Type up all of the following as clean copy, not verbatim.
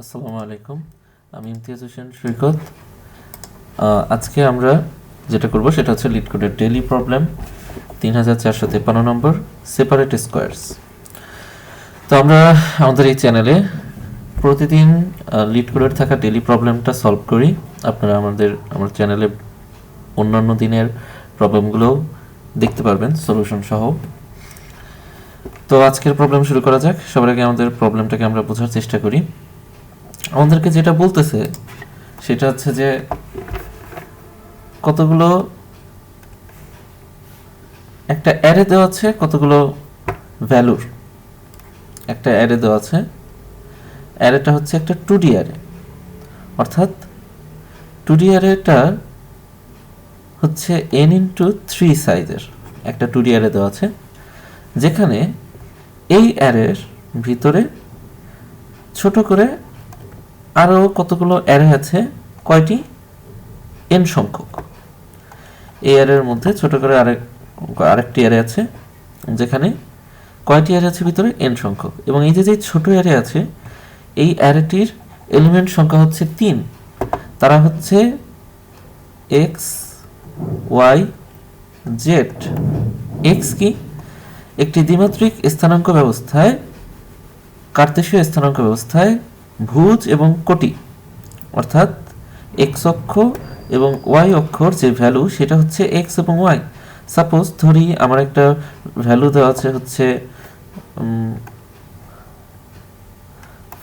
আসসালামু আলাইকুম, আমি ইমতিয়াজ হোসেন সৈকত। আজকে আমরা যেটা করব সেটা হচ্ছে লিড কোডের ডেইলি প্রবলেম 3453 নম্বর, সেপারেট স্কোয়ারস। তো আমরা আমাদের এই চ্যানেলে প্রতিদিন লিড কোডের থাকা ডেইলি প্রবলেমটা সলভ করি। আপনারা আমার চ্যানেলে অন্যান্য দিনের প্রবলেমগুলোও দেখতে পারবেন সলিউশন সহ। তো আজকের প্রবলেম শুরু করা যাক। সবার আগে আমাদের প্রবলেমটাকে আমরা বোঝার চেষ্টা করি। আমাদেরকে যেটা বলতেছে সেটা হচ্ছে যে কতগুলো একটা অ্যারে দেওয়া আছে, কতগুলো ভ্যালুর একটা অ্যারে দেওয়া আছে। অ্যারেটা হচ্ছে একটা 2D অ্যারে, অর্থাৎ 2D অ্যারেটা হচ্ছে n×3 সাইজের একটা 2D অ্যারে দেওয়া আছে, যেখানে এই অ্যারের ভিতরে ছোট করে আরও কতগুলো অ্যারে আছে, কয়টি n সংখ্যক। এই অ্যারের মধ্যে ছোট করে আরেকটি অ্যারে আছে, যেখানে কয়টি অ্যারে আছে ভিতরে n সংখ্যক। এবং এই যে ছোট অ্যারে আছে, এই অ্যারেটির এলিমেন্ট সংখ্যা হচ্ছে 3। তারা হচ্ছে x, y, z। x কি? একটি দ্বিমাত্রিক স্থানাঙ্ক ব্যবস্থায়, কার্তেশীয় স্থানাঙ্ক ব্যবস্থায় ভুজ এবং কোটি, অর্থাৎ এক্স অক্ষ এবং ওয়াই অক্ষর যে ভ্যালু সেটা হচ্ছে এক্স এবং ওয়াই। সাপোজ ধরি আমার একটা ভ্যালু দেওয়া আছে হচ্ছে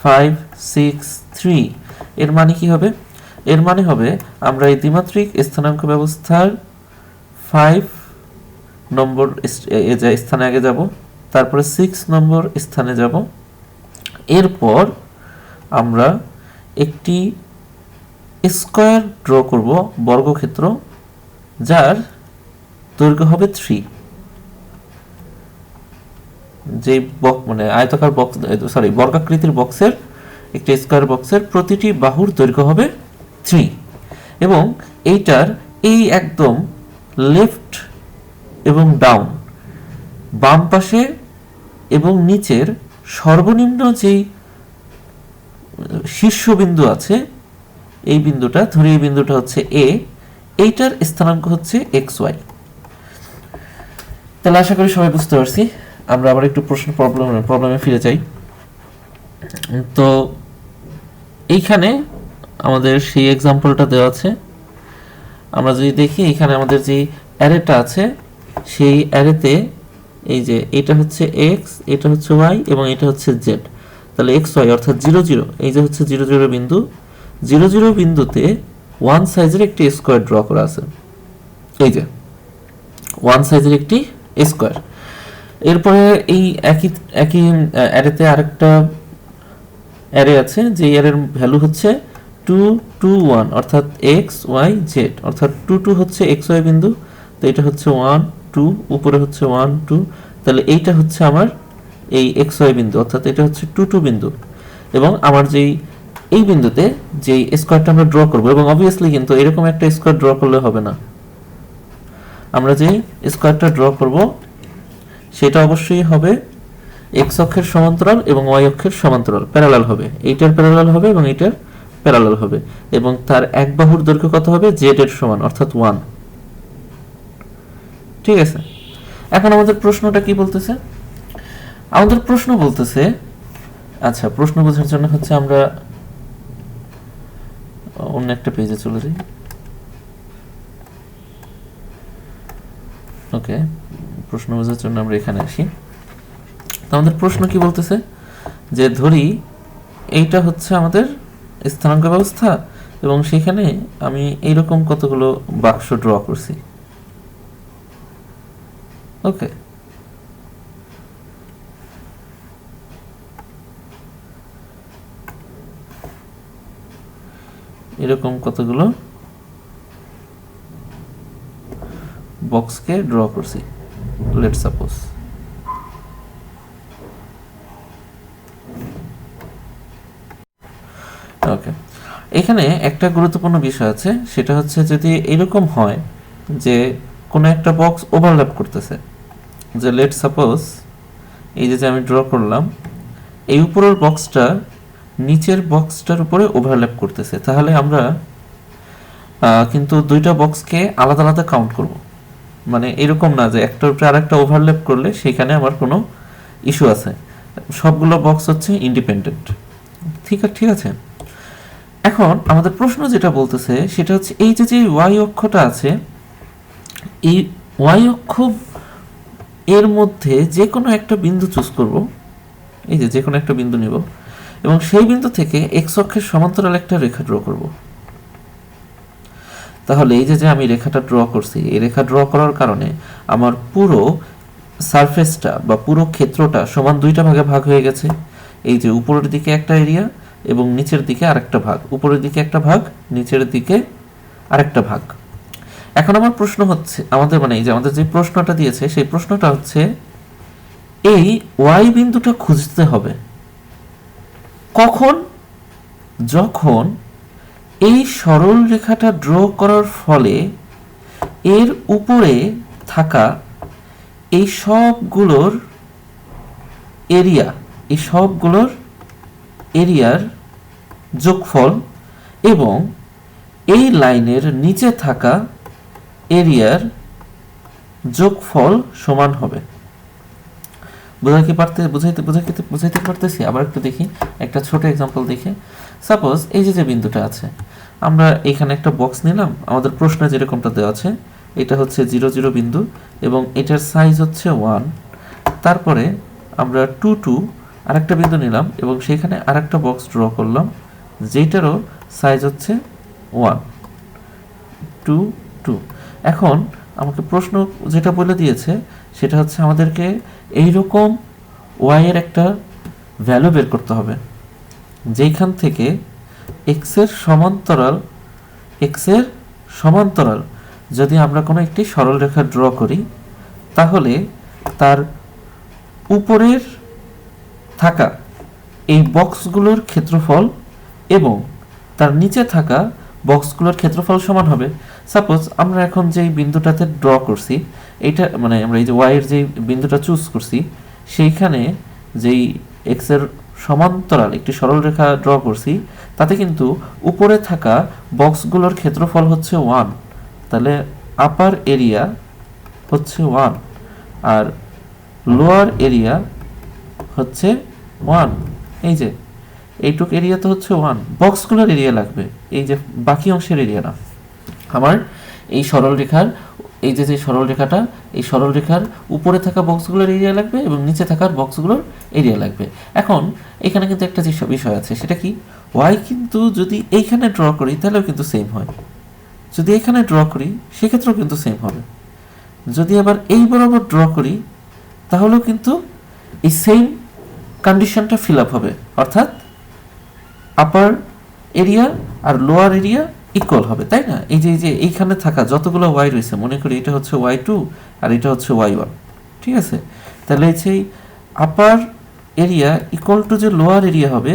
5, 6, 3। এর মানে কি হবে? এর মানে হবে আমরা এই দ্বিমাত্রিক স্থানাঙ্ক ব্যবস্থার 5 নম্বর স্থানে আগে যাব, তারপরে 6 নম্বর স্থানে যাব। এরপর আমরা একটি স্কয়ার ড্র করব, বর্গক্ষেত্র, যার দৈর্ঘ্য হবে 3। যে মানে আয়তাকার বক্স, বর্গাকৃতির বক্সের, একটি স্কয়ার বক্সের প্রতিটি বাহুর দৈর্ঘ্য হবে 3। এবং এইটার এই একদম লেফট এবং ডাউন, বাম পাশে এবং নিচের সর্বনিম্ন যেই শীর্ষবিন্দু আছে, এই বিন্দুটা ধরি, এই বিন্দুটা হচ্ছে এ, এইটার স্থানাঙ্ক হচ্ছে এক্স ওয়াই। তাহলে আশা করি সবাই বুঝতে পারছি। আমরা আবার একটু প্রবলেমে ফিরে যাই। তো এইখানে আমাদের সেই এক্সাম্পলটা দেওয়া আছে। আমরা যদি দেখি এখানে আমাদের যে অ্যারেটা আছে, সেই অ্যারেতে এই যে এটা হচ্ছে এক্স, এটা হচ্ছে ওয়াই এবং এটা হচ্ছে জেড। তাহলে এক্স ওয়াই অর্থাৎ 0, 0, এই যে হচ্ছে 0, 0 বিন্দু। 0, 0 বিন্দুতে 1 সাইজের একটি স্কোয়ার ড্র করা আছে। এই যে 1 সাইজের একটি স্কোয়ার। এরপরে এই একই অ্যারেতে আরেকটা অ্যারে আছে, যে অ্যারের ভ্যালু হচ্ছে 2, 2, 1, অর্থাৎ এক্স ওয়াই জেড, অর্থাৎ 2, 2 হচ্ছে এক্স ওয়াই বিন্দু। তো এটা হচ্ছে 1, 2, উপরে হচ্ছে 1, 2। তাহলে এইটা হচ্ছে আমার এই এক্স ওয়াই বিন্দু, অর্থাৎ এটা হচ্ছে 2, 2 বিন্দু। এবং আমার যেই এই বিন্দুতে যে স্কোয়ারটা আমরা ড্র করব, এবং অবভিয়াসলি কিন্তু এরকম একটা স্কোয়ার ড্র করলে হবে না। আমরা যে স্কোয়ারটা ড্র করব সেটা অবশ্যই হবে এক্স অক্ষের সমান্তরাল এবং ওয়াই অক্ষের সমান্তরাল, প্যারালাল হবে। এইটার প্যারালাল হবে এবং এইটার প্যারালাল হবে, এবং তার এক বাহুর দৈর্ঘ্য কত হবে? জেড এর সমান, অর্থাৎ 1। ঠিক আছে। এখন আমাদের প্রশ্নটা কি বলতেছে? আমাদের প্রশ্ন বলতেছে, আচ্ছা, প্রশ্ন বোঝার জন্য হচ্ছে আমরা অন্য একটা পেজে চলে যাই। ওকে, প্রশ্ন বোঝার জন্য আমরা এখানে আসি। তো আমাদের প্রশ্ন কি বলতেছে, যে ধরি এইটা হচ্ছে আমাদের স্থানাঙ্ক ব্যবস্থা, এবং সেখানে আমি এইরকম কতগুলো বাক্স ড্র করছি। ওকে, এরকম কতগুলো বক্সকে ড্র করছি, লেটস সাপোজ। ওকে, এখানে একটা গুরুত্বপূর্ণ বিষয় আছে, সেটা হচ্ছে যদি এরকম হয় যে কোনো একটা বক্স ওভারল্যাপ করতেছে, যে লেট সাপোজ এই যে আমি ড্র করলাম, এই উপরের বক্সটা নিচের বক্সটার উপরে ওভারল্যাপ করতেছে, তাহলে আমরা কিন্তু দুইটা বক্সকে আলাদা আলাদা কাউন্ট করব। মানে এরকম না যে একটার উপরে আরেকটা ওভারল্যাপ করলে সেখানে আমার কোনো ইস্যু আছে। সবগুলো বক্স হচ্ছে ইন্ডিপেন্ডেন্ট। ঠিক আছে। এখন আমাদের প্রশ্ন যেটা বলতেছে সেটা হচ্ছে এই যে ওয়াই অক্ষটা আছে, এই ওয়াই অক্ষ এর মধ্যে যে কোনো একটা বিন্দু চুজ করব, এই যে কোনো একটা বিন্দু নিব এবং সেই বিন্দু থেকে এক্স অক্ষের সমান্তরাল একটা রেখা ড্র করব। তাহলে এই যে আমি রেখাটা ড্র করছি, এই রেখা ড্র করার কারণে আমার পুরো সারফেসটা বা পুরো ক্ষেত্রটা সমান দুইটা ভাগে ভাগ হয়ে গেছে। এই যে উপরের দিকে একটা এরিয়া এবং নিচের দিকে আরেকটা ভাগ, উপরের দিকে একটা ভাগ, নিচের দিকে আরেকটা ভাগ। এখন আমার প্রশ্ন হচ্ছে, আমাদের মানে এই যে আমাদের যে প্রশ্নটা দিয়েছে সেই প্রশ্নটা হচ্ছে এই ওয়াই বিন্দুটা খুঁজতে হবে কখন, যখন এই সরল রেখাটা ড্র করার ফলে এর উপরে থাকা এই সবগুলোর এরিয়ার যোগফল এবং এই লাইনের নিচে থাকা এরিয়ার যোগফল সমান হবে। বুঝাইতে পারতেছি? আবার একটু দেখি, একটা ছোট এক্সাম্পল দেখে। সাপোজ এই যে বিন্দুটা আছে, আমরা এখানে একটা বক্স নিলাম, আমাদের প্রশ্নে যেরকমটা দেওয়া আছে, এটা হচ্ছে 0 0 বিন্দু এবং এটার সাইজ হচ্ছে 1। তারপরে আমরা 2 2 আরেকটা বিন্দু নিলাম এবং সেখানে আরেকটা বক্স ড্র করলাম যেটারও সাইজ হচ্ছে 1 2 2। এখন আমাকে প্রশ্ন যেটা বলে দিয়েছে সেটা হচ্ছে আমাদেরকে এইরকম ওয়াই এর একটা ভ্যালু বের করতে হবে যেখান থেকে এক্স এর সমান্তরাল যদি আমরা কোনো একটি সরল রেখা ড্র করি তাহলে তার উপরের থাকা এই বক্সগুলোর ক্ষেত্রফল এবং তার নিচে থাকা বক্সগুলোর ক্ষেত্রফল সমান হবে। সাপোজ আমরা এখন যেই বিন্দুটাতে ড্র করছি, এইটা মানে আমরা এই যে ওয়াই এর যে বিন্দুটা চুজ করছি সেইখানে যেই এক্স এর সমান্তরাল একটি সরল রেখা ড্র করছি তাতে কিন্তু উপরে থাকা বক্সগুলোর ক্ষেত্রফল হচ্ছে 1, তাহলে আপার এরিয়া হচ্ছে 1 আর লোয়ার এরিয়া হচ্ছে 1। এই যে এইটুক এরিয়া তো হচ্ছে 1, বক্সগুলোর এরিয়া লাগবে, এই যে বাকি অংশের এরিয়া না। আমার এই সরল রেখার এই যে সরল রেখাটা, এই সরল রেখার উপরে থাকা বক্সগুলোর এরিয়া লাগবে এবং নিচে থাকার বক্সগুলোর এরিয়া লাগবে। এখন এখানে কিন্তু একটা যে বিষয় আছে সেটা কি, ওয়াই কিন্তু যদি এইখানে ড্র করি তাহলেও কিন্তু সেম হয়, যদি এখানে ড্র করি সেক্ষেত্রেও কিন্তু সেম হবে, যদি আবার এই বরাবর ড্র করি তাহলেও কিন্তু এই সেম কন্ডিশনটা ফিল আপ হবে, অর্থাৎ আপার এরিয়া আর লোয়ার এরিয়া ইকুয়াল হবে, তাই না? এই যে এইখানে থাকা যতগুলো ওয়াই রয়েছে, মনে করি এটা হচ্ছে y2 আর এটা হচ্ছে y1, ঠিক আছে? তাহলে এই আপার এরিয়া ইকুয়াল টু যে লোয়ার এরিয়া হবে,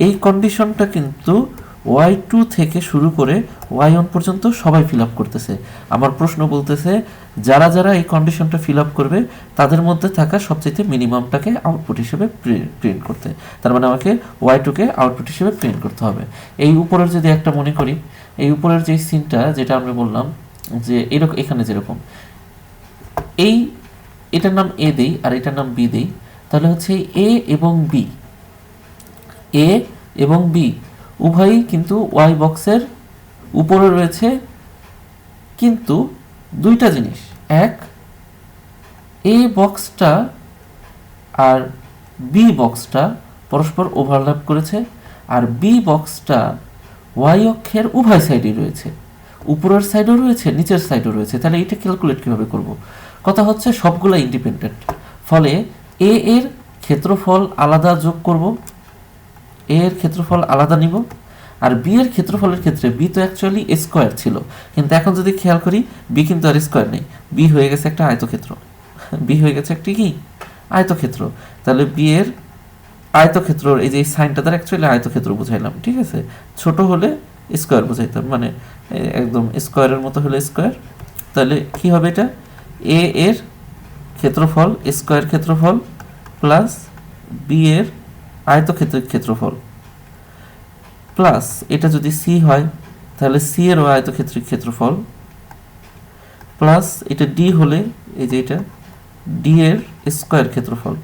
এই কন্ডিশনটা কিন্তু y2 থেকে শুরু করে y1 পর্যন্ত সবাই ফিল আপ করতেছে। আমার প্রশ্ন বলতেছে যারা যারা এই কন্ডিশনটা ফিল আপ করবে তাদের মধ্যে থাকা সবচেয়ে মিনিমামটাকে আউটপুট হিসেবে প্রিন্ট করতে, তার মানে আমাকে y2 কে আউটপুট হিসেবে প্রিন্ট করতে হবে। এই উপরের যদি একটা মনে করি, এই উপরের যে সিনটা যেটা আমরা বললাম যে এরকম, এখানে যেরকম এটার নাম এ দেই আর এটার নাম বি দেই, তাহলে হচ্ছে এ এবং বি উভয়ই কিন্তু ওয়াই বক্সের উপরে রয়েছে, কিন্তু দুইটা জিনিস, এক এ বক্সটা আর বি বক্সটা পরস্পর ওভারল্যাপ করেছে আর বি বক্সটা ওয়াই অক্ষের উভয় সাইডে রয়েছে, উপরের সাইডও রয়েছে নিচের সাইডও রয়েছে। তাহলে এটা ক্যালকুলেট কিভাবে করব? কথা হচ্ছে সবগুলো ইন্ডিপেন্ডেন্ট, ফলে এ এর ক্ষেত্রফল আলাদা যোগ করব, এ এর ক্ষেত্রফল আলাদা নিব, আর বি এর ক্ষেত্রফলের ক্ষেত্রে বি তো অ্যাকচুয়ালি স্কোয়ার ছিল, কিন্তু এখন যদি খেয়াল করি বি কিন্তু আর স্কোয়ার নেই, বি হয়ে গেছে একটা আয়তক্ষেত্র, বি হয়ে গেছে একটি কি আয়তক্ষেত্র। তাহলে বি এর আয়তক্ষেত্র, এই যে সাইনটা দ্বারা অ্যাকচুয়ালি আয়তক্ষেত্র বুঝাইলাম, ঠিক আছে? ছোট হলে স্কোয়ার বুঝাইতাম, মানে একদম স্কোয়ারের মতো হলে স্কোয়ার। তাহলে কি হবে, এটা এ এর ক্ষেত্রফল স্কোয়ার ক্ষেত্রফল প্লাস বি এর আয়তক্ষেত্রের ক্ষেত্রফল প্লাস এটা যদি সি হয় তাহলে সি এর আয়তক্ষেত্রিক ক্ষেত্রফল, প্লাস এটা ডি হলে এই যে এটা ডি এর স্কয়ার ক্ষেত্রফল,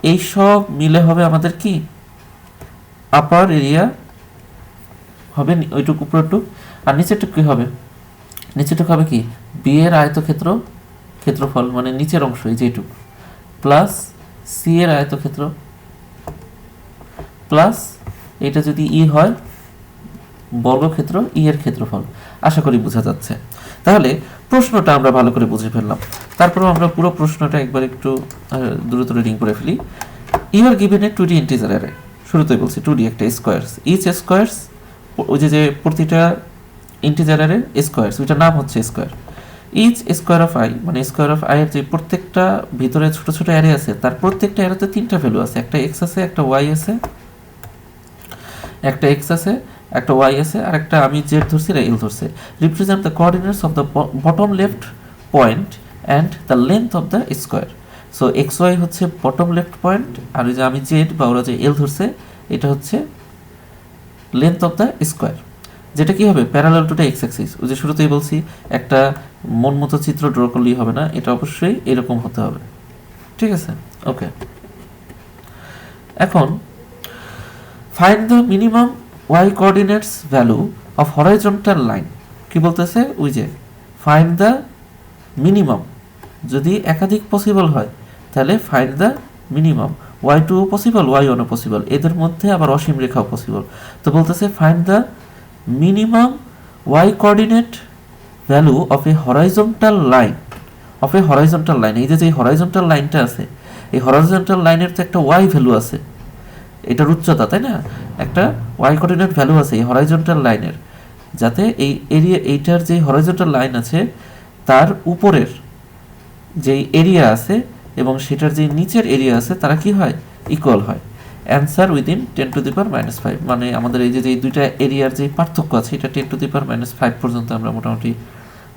এই সব মিলে হবে আমাদের কি আপার এরিয়া হবে ওইটুকু উপরটুক, আর নিচেরটুক কি হবে, নিচেরটুক হবে কি বি এর ক্ষেত্রফল মানে নিচের অংশ এই যেটুকু, প্লাস সি এর আয়তক্ষেত্র, প্লাস এটা যদি ই হয় বর্গক্ষেত্র ই এর ক্ষেত্রফল। আশা করি বোঝা যাচ্ছে। তাহলে প্রশ্নটা আমরা ভালো করে বুঝে ফেললাম, তারপরেও আমরা পুরো প্রশ্নটা একবার একটু দ্রুত রিডিং করে ফেলি। You are given a 2D integer array, শুরুতেই বলছি 2D একটা স্কোয়ারস, ইচ স্কোয়ারস ওই যে প্রতিটা ইন্টিজার অ্যারে স্কোয়ারস ওইটার নাম হচ্ছে square. Each square of I মানে স্কোয়ার অফ আই এর যে প্রত্যেকটা ভিতরে ছোট ছোট অ্যারে আছে তার প্রত্যেকটা অ্যারেতে তিনটা ভ্যালু আছে, একটা এক্স আছে, একটা ওয়াই আছে, একটা এক্স আছে, একটা ওয়াই আছে, আর একটা আমি জেড ধরছি আর এল ধরছে। Represent the coordinates of the bottom left point and the length of the square. So X Y হচ্ছে বটম লেফট পয়েন্ট, আর ওই যে আমি জেড বা ওরা যে এল ধরছে এটা হচ্ছে লেন্থ অফ দ্য স্কোয়ার, যেটা কি হবে parallel to the x Axis. ওই যে শুরুতেই বলছি একটা মন মতো চিত্র ড্র করলেই হবে না, এটা অবশ্যই এরকম হতে হবে, ঠিক আছে? ওকে, এখন find the minimum y coordinates value of horizontal line, কি বলতেছে ওই যে ফাইন্ড দ্য মিনিমাম, যদি একাধিক পসিবল হয় তাহলে find the minimum, y2 possible y1 possible, এদের মধ্যে আবার অসীম রেখাও পসিবল। তো বলতেছে find the minimum y coordinate value of a horizontal line, of a horizontal line, এই যে হরাইজন্টাল লাইনটা আছে এই হরাইজন্টাল লাইনের তো একটা y ভ্যালু আছে, এটার উচ্চতা তাই না, একটা y কোঅর্ডিনেট ভ্যালু আছে এই হরাইজন্টাল লাইনের, যাতে এই এরিয়া এইটার যে হরাইজন্টাল লাইন আছে তার উপরের যেই এরিয়া আছে এবং সেটার যে নিচের এরিয়া আছে তারা কি হয় ইকুয়াল হয়। অ্যান্সার উইদিন 10⁻⁵, মানে আমাদের এই যে দুইটা এরিয়ার যে পার্থক্য আছে এটা 10⁻⁵ পর্যন্ত আমরা মোটামুটি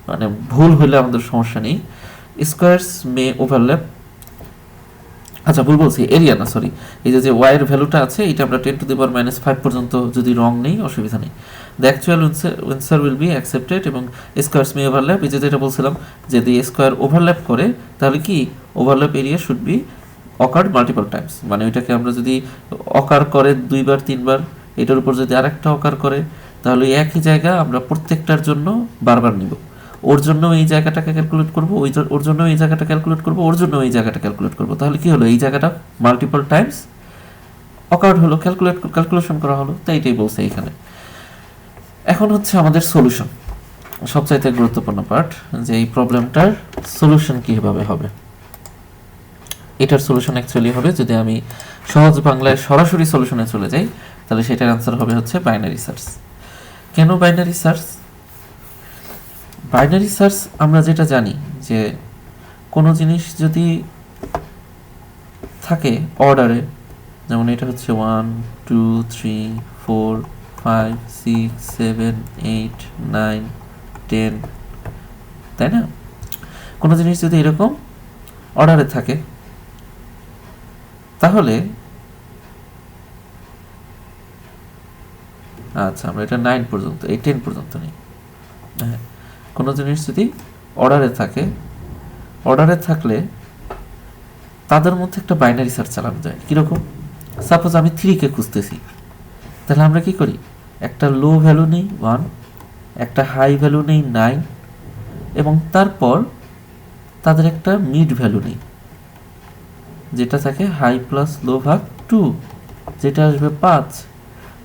মানে ভুল হলে আমাদের সমস্যা নেই। স্কোয়ারস মে ওভারল্যাপ, আচ্ছা ভুল বলছি এরিয়া না সরি, এই যে ওয়াই এর ভ্যালুটা আছে এটা আমরা 10⁻⁵ পর্যন্ত যদি রং নেই অসুবিধা নেই। The actual answer will be accepted এবং স্কোয়ারস মে ওভারল্যাপ, এই যে যেটা বলছিলাম যদি স্কোয়ার ওভারল্যাপ করে তাহলে কি overlap area should be occurred multiple Times, মানে ওইটাকে আমরা যদি অকার করে দুইবার তিনবার এটার উপর যদি আরেকটা অকার করে তাহলে একই জায়গা আমরা প্রত্যেকটার জন্য বারবার নিব, ওর জন্য এই জায়গাটাকে ক্যালকুলেট করব, ওর জন্য এই জায়গাটা ক্যালকুলেট করব, ওর জন্য এই জায়গাটা ক্যালকুলেট করব, তাহলে কি হলো এই জায়গাটা মাল্টিপল টাইমস অকার্ড হলো, ক্যালকুলেশন করা হলো। তাই এটাই বলছে এখানে। এখন হচ্ছে আমাদের সলিউশন, সবচাইতে গুরুত্বপূর্ণ পার্ট, যে এই প্রবলেমটার সলিউশন কিভাবে হবে। এটার সলিউশন অ্যাকচুয়ালি হবে যদি আমি সহজ বাংলায় সরাসরি সলিউশনে চলে যাই তাহলে সেটার অ্যান্সার হবে হচ্ছে বাইনারি সার্চ। কেন বাইনারি সার্চ? বাইনারি সার্চ আমরা যেটা জানি যে কোনো জিনিস যদি থাকে অর্ডারে, যেমন এটা হচ্ছে 1 2 3 4 5 6 7 8 9 10, তাই না? কোনো জিনিস যদি এরকম অর্ডারে থাকে তাহলে আচ্ছা আমরা এটা 9 পর্যন্ত এই 10 পর্যন্ত নেই। হ্যাঁ, কোনো জিনিস যদি অর্ডারে থাকে, অর্ডারে থাকলে তাদের মধ্যে একটা বাইনারি সার্চ চালানো যায়। কীরকম? সাপোজ আমি 3কে খুঁজতেছি, তাহলে আমরা কি করি একটা লো ভ্যালু নেই 1, একটা হাই ভ্যালু নেই 9 এবং তারপর তাদের একটা মিড ভ্যালু নেই যেটা থাকে হাই প্লাস লো ভাগ 2, যেটা আসবে 5,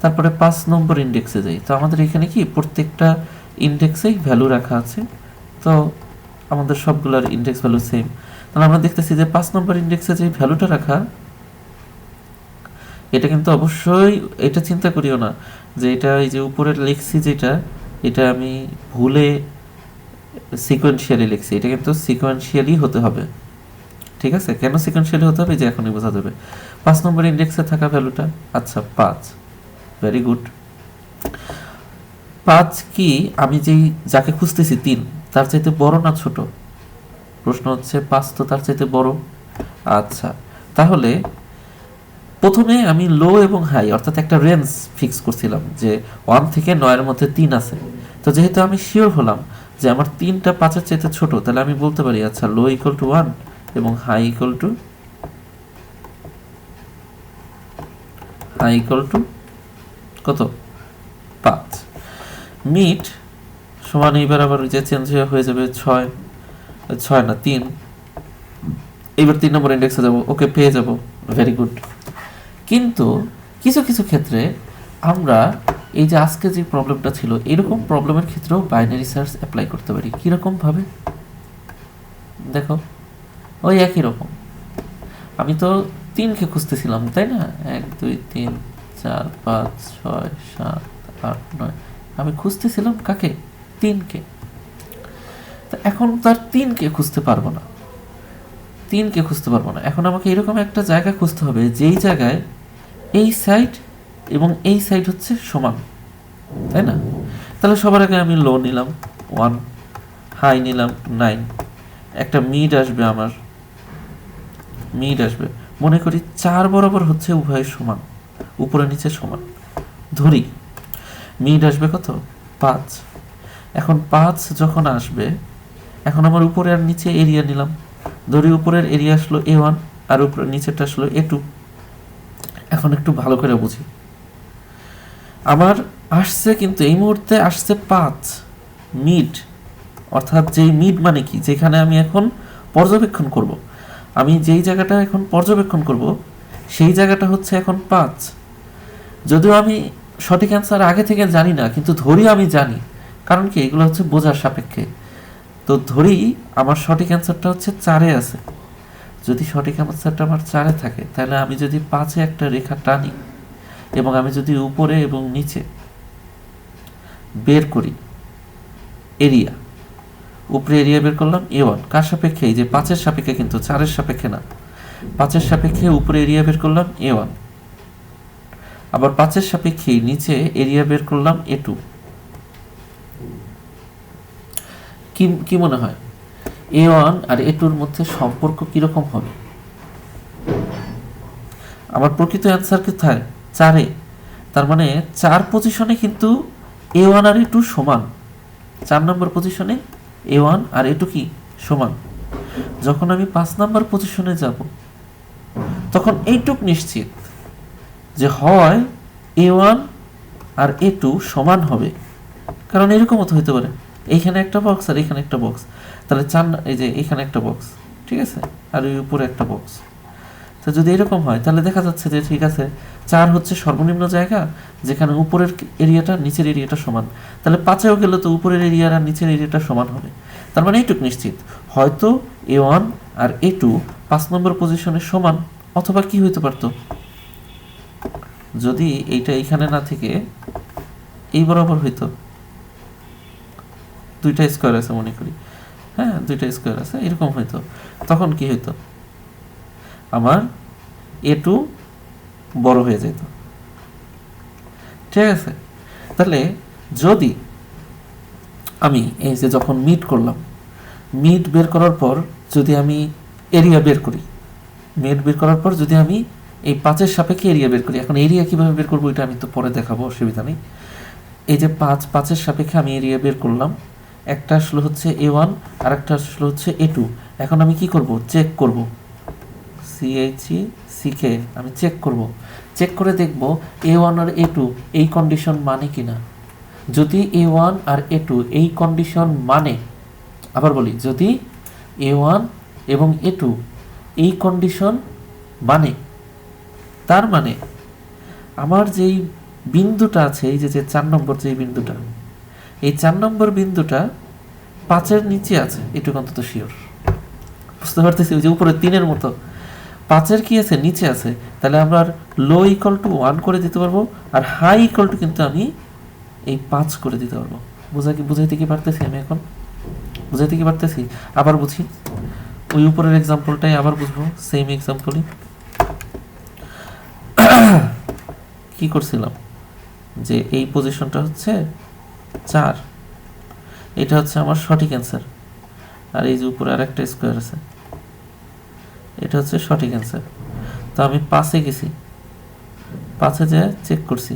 তারপরে 5 নম্বর ইন্ডেক্সে যাই। তো আমাদের এখানে কি প্রত্যেকটা ইন্ডেক্সেই ভ্যালু রাখা আছে, তো আমাদের সবগুলোর ইন্ডেক্স ভ্যালু সেম। তাহলে আমরা দেখতেছি যে 5 নম্বর ইন্ডেক্সে যে ভ্যালুটা রাখা এটা কিন্তু অবশ্যই, এটা চিন্তা করিও না যে এটা এই যে উপরে লিখছি যেটা এটা আমি ভুলে সিকোয়েন্সিয়ালি লিখছি, এটা কিন্তু সিকোয়েন্সিয়ালি হতে হবে, ঠিক আছে? কেন সিকোয়েন্সিয়ালি হতে হবে যে এখনই বোঝা যাবে। 5 নম্বর ইন্ডেক্সে থাকা ভ্যালুটা আচ্ছা 5, ভেরি গুড। 5 কি আমি যাকে খুঁজতেছি 3 তার চাইতে বড় না ছোট? প্রশ্ন হচ্ছে 5 তো তার চাইতে বড়। আচ্ছা তাহলে প্রথমে আমি লো এবং হাই অর্থাৎ একটা রেঞ্জ ফিক্স করছিলাম যে 1 থেকে 9 এর মধ্যে 3 আছে। তো যেহেতু আমি শিওর হলাম যে আমার 3টা 5-এর চাইতে ছোট, তাহলে আমি বলতে পারি আচ্ছা লো ইকুয়াল টু 1 এবং হাই ইকুয়াল টু কত, 5। মিড সমান এইবার আবার যে চেঞ্জ হয়ে যাবে 6 না 3, এইবার 3 নম্বর ইন্ডেক্সে যাব, ওকে পেয়ে যাব, ভেরি গুড। কিন্তু কিছু কিছু ক্ষেত্রে আমরা এই যে আজকে যে প্রবলেমটা ছিল এরকম প্রবলেমের ক্ষেত্রেও বাইনারি সার্চ অ্যাপ্লাই করতে পারি। কীরকম ভাবে দেখো, ওই একই রকম। আমি তো 3কে খুঁজতেছিলাম তাই না, 1 2 3 4 5 6 7 8 9, আমি খুঁজতেছিলাম কাকে, 3কে। তো এখন তার 3কে খুঁজতে পারবো না, এখন আমাকে এরকম একটা জায়গা খুঁজতে হবে যেই জায়গায় এই সাইড এবং এই সাইড হচ্ছে সমান, তাই না? তাহলে সবার আগে আমি লো নিলাম 1, হাই নিলাম 9, একটা মিড আসবে, আমার মিড আসবে, মনে করি 4 বরাবর হচ্ছে উভয় সমান, উপরে নিচে সমান, ধরি মিড আসবে কত, 5। এখন 5 যখন আসবে, এখন আমার উপরে আর নিচে এরিয়া নিলাম, ধরি উপরের এরিয়া আসলো A1 আর উপরের নিচেরটা আসলো A2। এখন একটু ভালো করে বুঝি, আমার আসছে কিন্তু এই মুহূর্তে আসছে 5 মিড, অর্থাৎ যেই মিড মানে কি, যেখানে আমি এখন পর্যবেক্ষণ করব, আমি যেই জায়গাটা এখন পর্যবেক্ষণ করব সেই জায়গাটা হচ্ছে এখন 5। যদিও আমি সঠিক অ্যান্সার আগে থেকে জানি না, কিন্তু ধরি আমি জানি, কারণ কি এগুলো হচ্ছে বোঝার সাপেক্ষে। তো ধরি আমার সঠিক অ্যান্সারটা হচ্ছে 4-এ আছে। যদি সঠিক অ্যান্সারটা আমার 4-এ থাকে, তাহলে আমি যদি 5-এ একটা রেখা টানি এবং আমি যদি উপরে এবং নিচে বের করি এরিয়া, উপরে এরিয়া বের করলাম A1, কার সাপেক্ষে, এই যে 5-এর সাপেক্ষে, কিন্তু 4-এর সাপেক্ষে না, 5-এর সাপেক্ষে উপরে এরিয়া বের করলাম A1, আবার 5-এর সাপেক্ষে নিচে এরিয়া বের করলাম A2। কি মনে হয় A1 আর A2-র মধ্যে সম্পর্ক কিরকম হবে? আমার প্রকৃত অ্যান্সার কোথায়, 4-এ। তার মানে 4 পজিশনে কিন্তু A1 আর A2 সমান, 4 নম্বর পজিশনে A1 আর A2 কি সমান। যখন আমি 5 নম্বর পজিশনে যাব, তখন এইটুক নিশ্চিত যে হয় A1 আর A2 সমান হবে, কারণ এরকমও তো হতে পারে, এইখানে একটা বক্স আর এইখানে একটা বক্স, তাহলে 4, এই যে এইখানে একটা বক্স, ঠিক আছে, আর ওই উপরে একটা বক্স। তো যদি এরকম হয় তাহলে দেখা যাচ্ছে যে ঠিক আছে, 4 হচ্ছে সর্বনিম্ন জায়গা যেখানে উপরের এরিয়াটা নিচের এরিয়াটা সমান, তাহলে 5-এও গেলে তো উপরের এরিয়া আর নিচের এরিয়াটা সমান হবে। তার মানে এইটুক নিশ্চিত, হয়তো A1 আর A2 5 নম্বর পজিশনে সমান, অথবা কি হইতে পারতো, যদি এইটা এইখানে না থেকে এই বরাবর হইতো, 2টা স্কোয়ার আছে মনে করি, হ্যাঁ 2টা স্কোয়ার আছে, এরকম হইতো, তখন কি হইতো, আমার A2 বড় হয়ে যেত, ঠিক আছে। তাহলে যদি আমি এই যে যখন মিড করলাম, মিড বের করার পর যদি আমি এরিয়া বের করি, মিড বের করার পর যদি আমি এই 5-এর সাপেক্ষে এরিয়া বের করি, এখন এরিয়া কিভাবে বের করবো এটা আমি তো পরে দেখাবো, অসুবিধা নেই। এই যে 5-5-এর সাপেক্ষে আমি এরিয়া বের করলাম, একটা আসলে হচ্ছে A1 আর একটা আসলে হচ্ছে A2। এখন আমি কি করব, চেক করব, CHECK, আমি চেক করব, চেক করে দেখব A1 আর A2 এই কন্ডিশন মানে কিনা। যদি A1 আর A2 এই কন্ডিশন মানে, আবার বলি, যদি A1 এবং A2 এই কন্ডিশন মানে, তার মানে আমার যেই বিন্দুটা আছে, এই যে 4 নম্বর যেই বিন্দুটা, এই 4 নম্বর বিন্দুটা 5-এর নিচে আছে, এটুকু অন্তত শিওর। বুঝতে পারতেছি, ওই যে উপরে 3-এর মতো 5-এর কি আছে, নিচে আছে, তাহলে আমরা লো ইকুয়াল টু 1 করে দিতে পারবো, আর হাই ইকুয়াল টু কিন্তু আমি এই 5 করে দিতে পারবো। বুঝাইতে কি পারতেছি আমি এখন, বুঝাইতে কি পারতেছি? আবার বুঝি, ওই উপরের এক্সাম্পলটাই আবার বুঝবো, সেম এক্সাম্পলই। কি করছিলাম যে এই পজিশনটা হচ্ছে 4, এটা হচ্ছে আমার সঠিক অ্যান্সার, আর এই যে উপরে আর একটা স্কোয়ার আছে, এটা হচ্ছে সঠিক অ্যান্সার। তো আমি 5-এ গেছি, 5-এ যায় চেক করছি,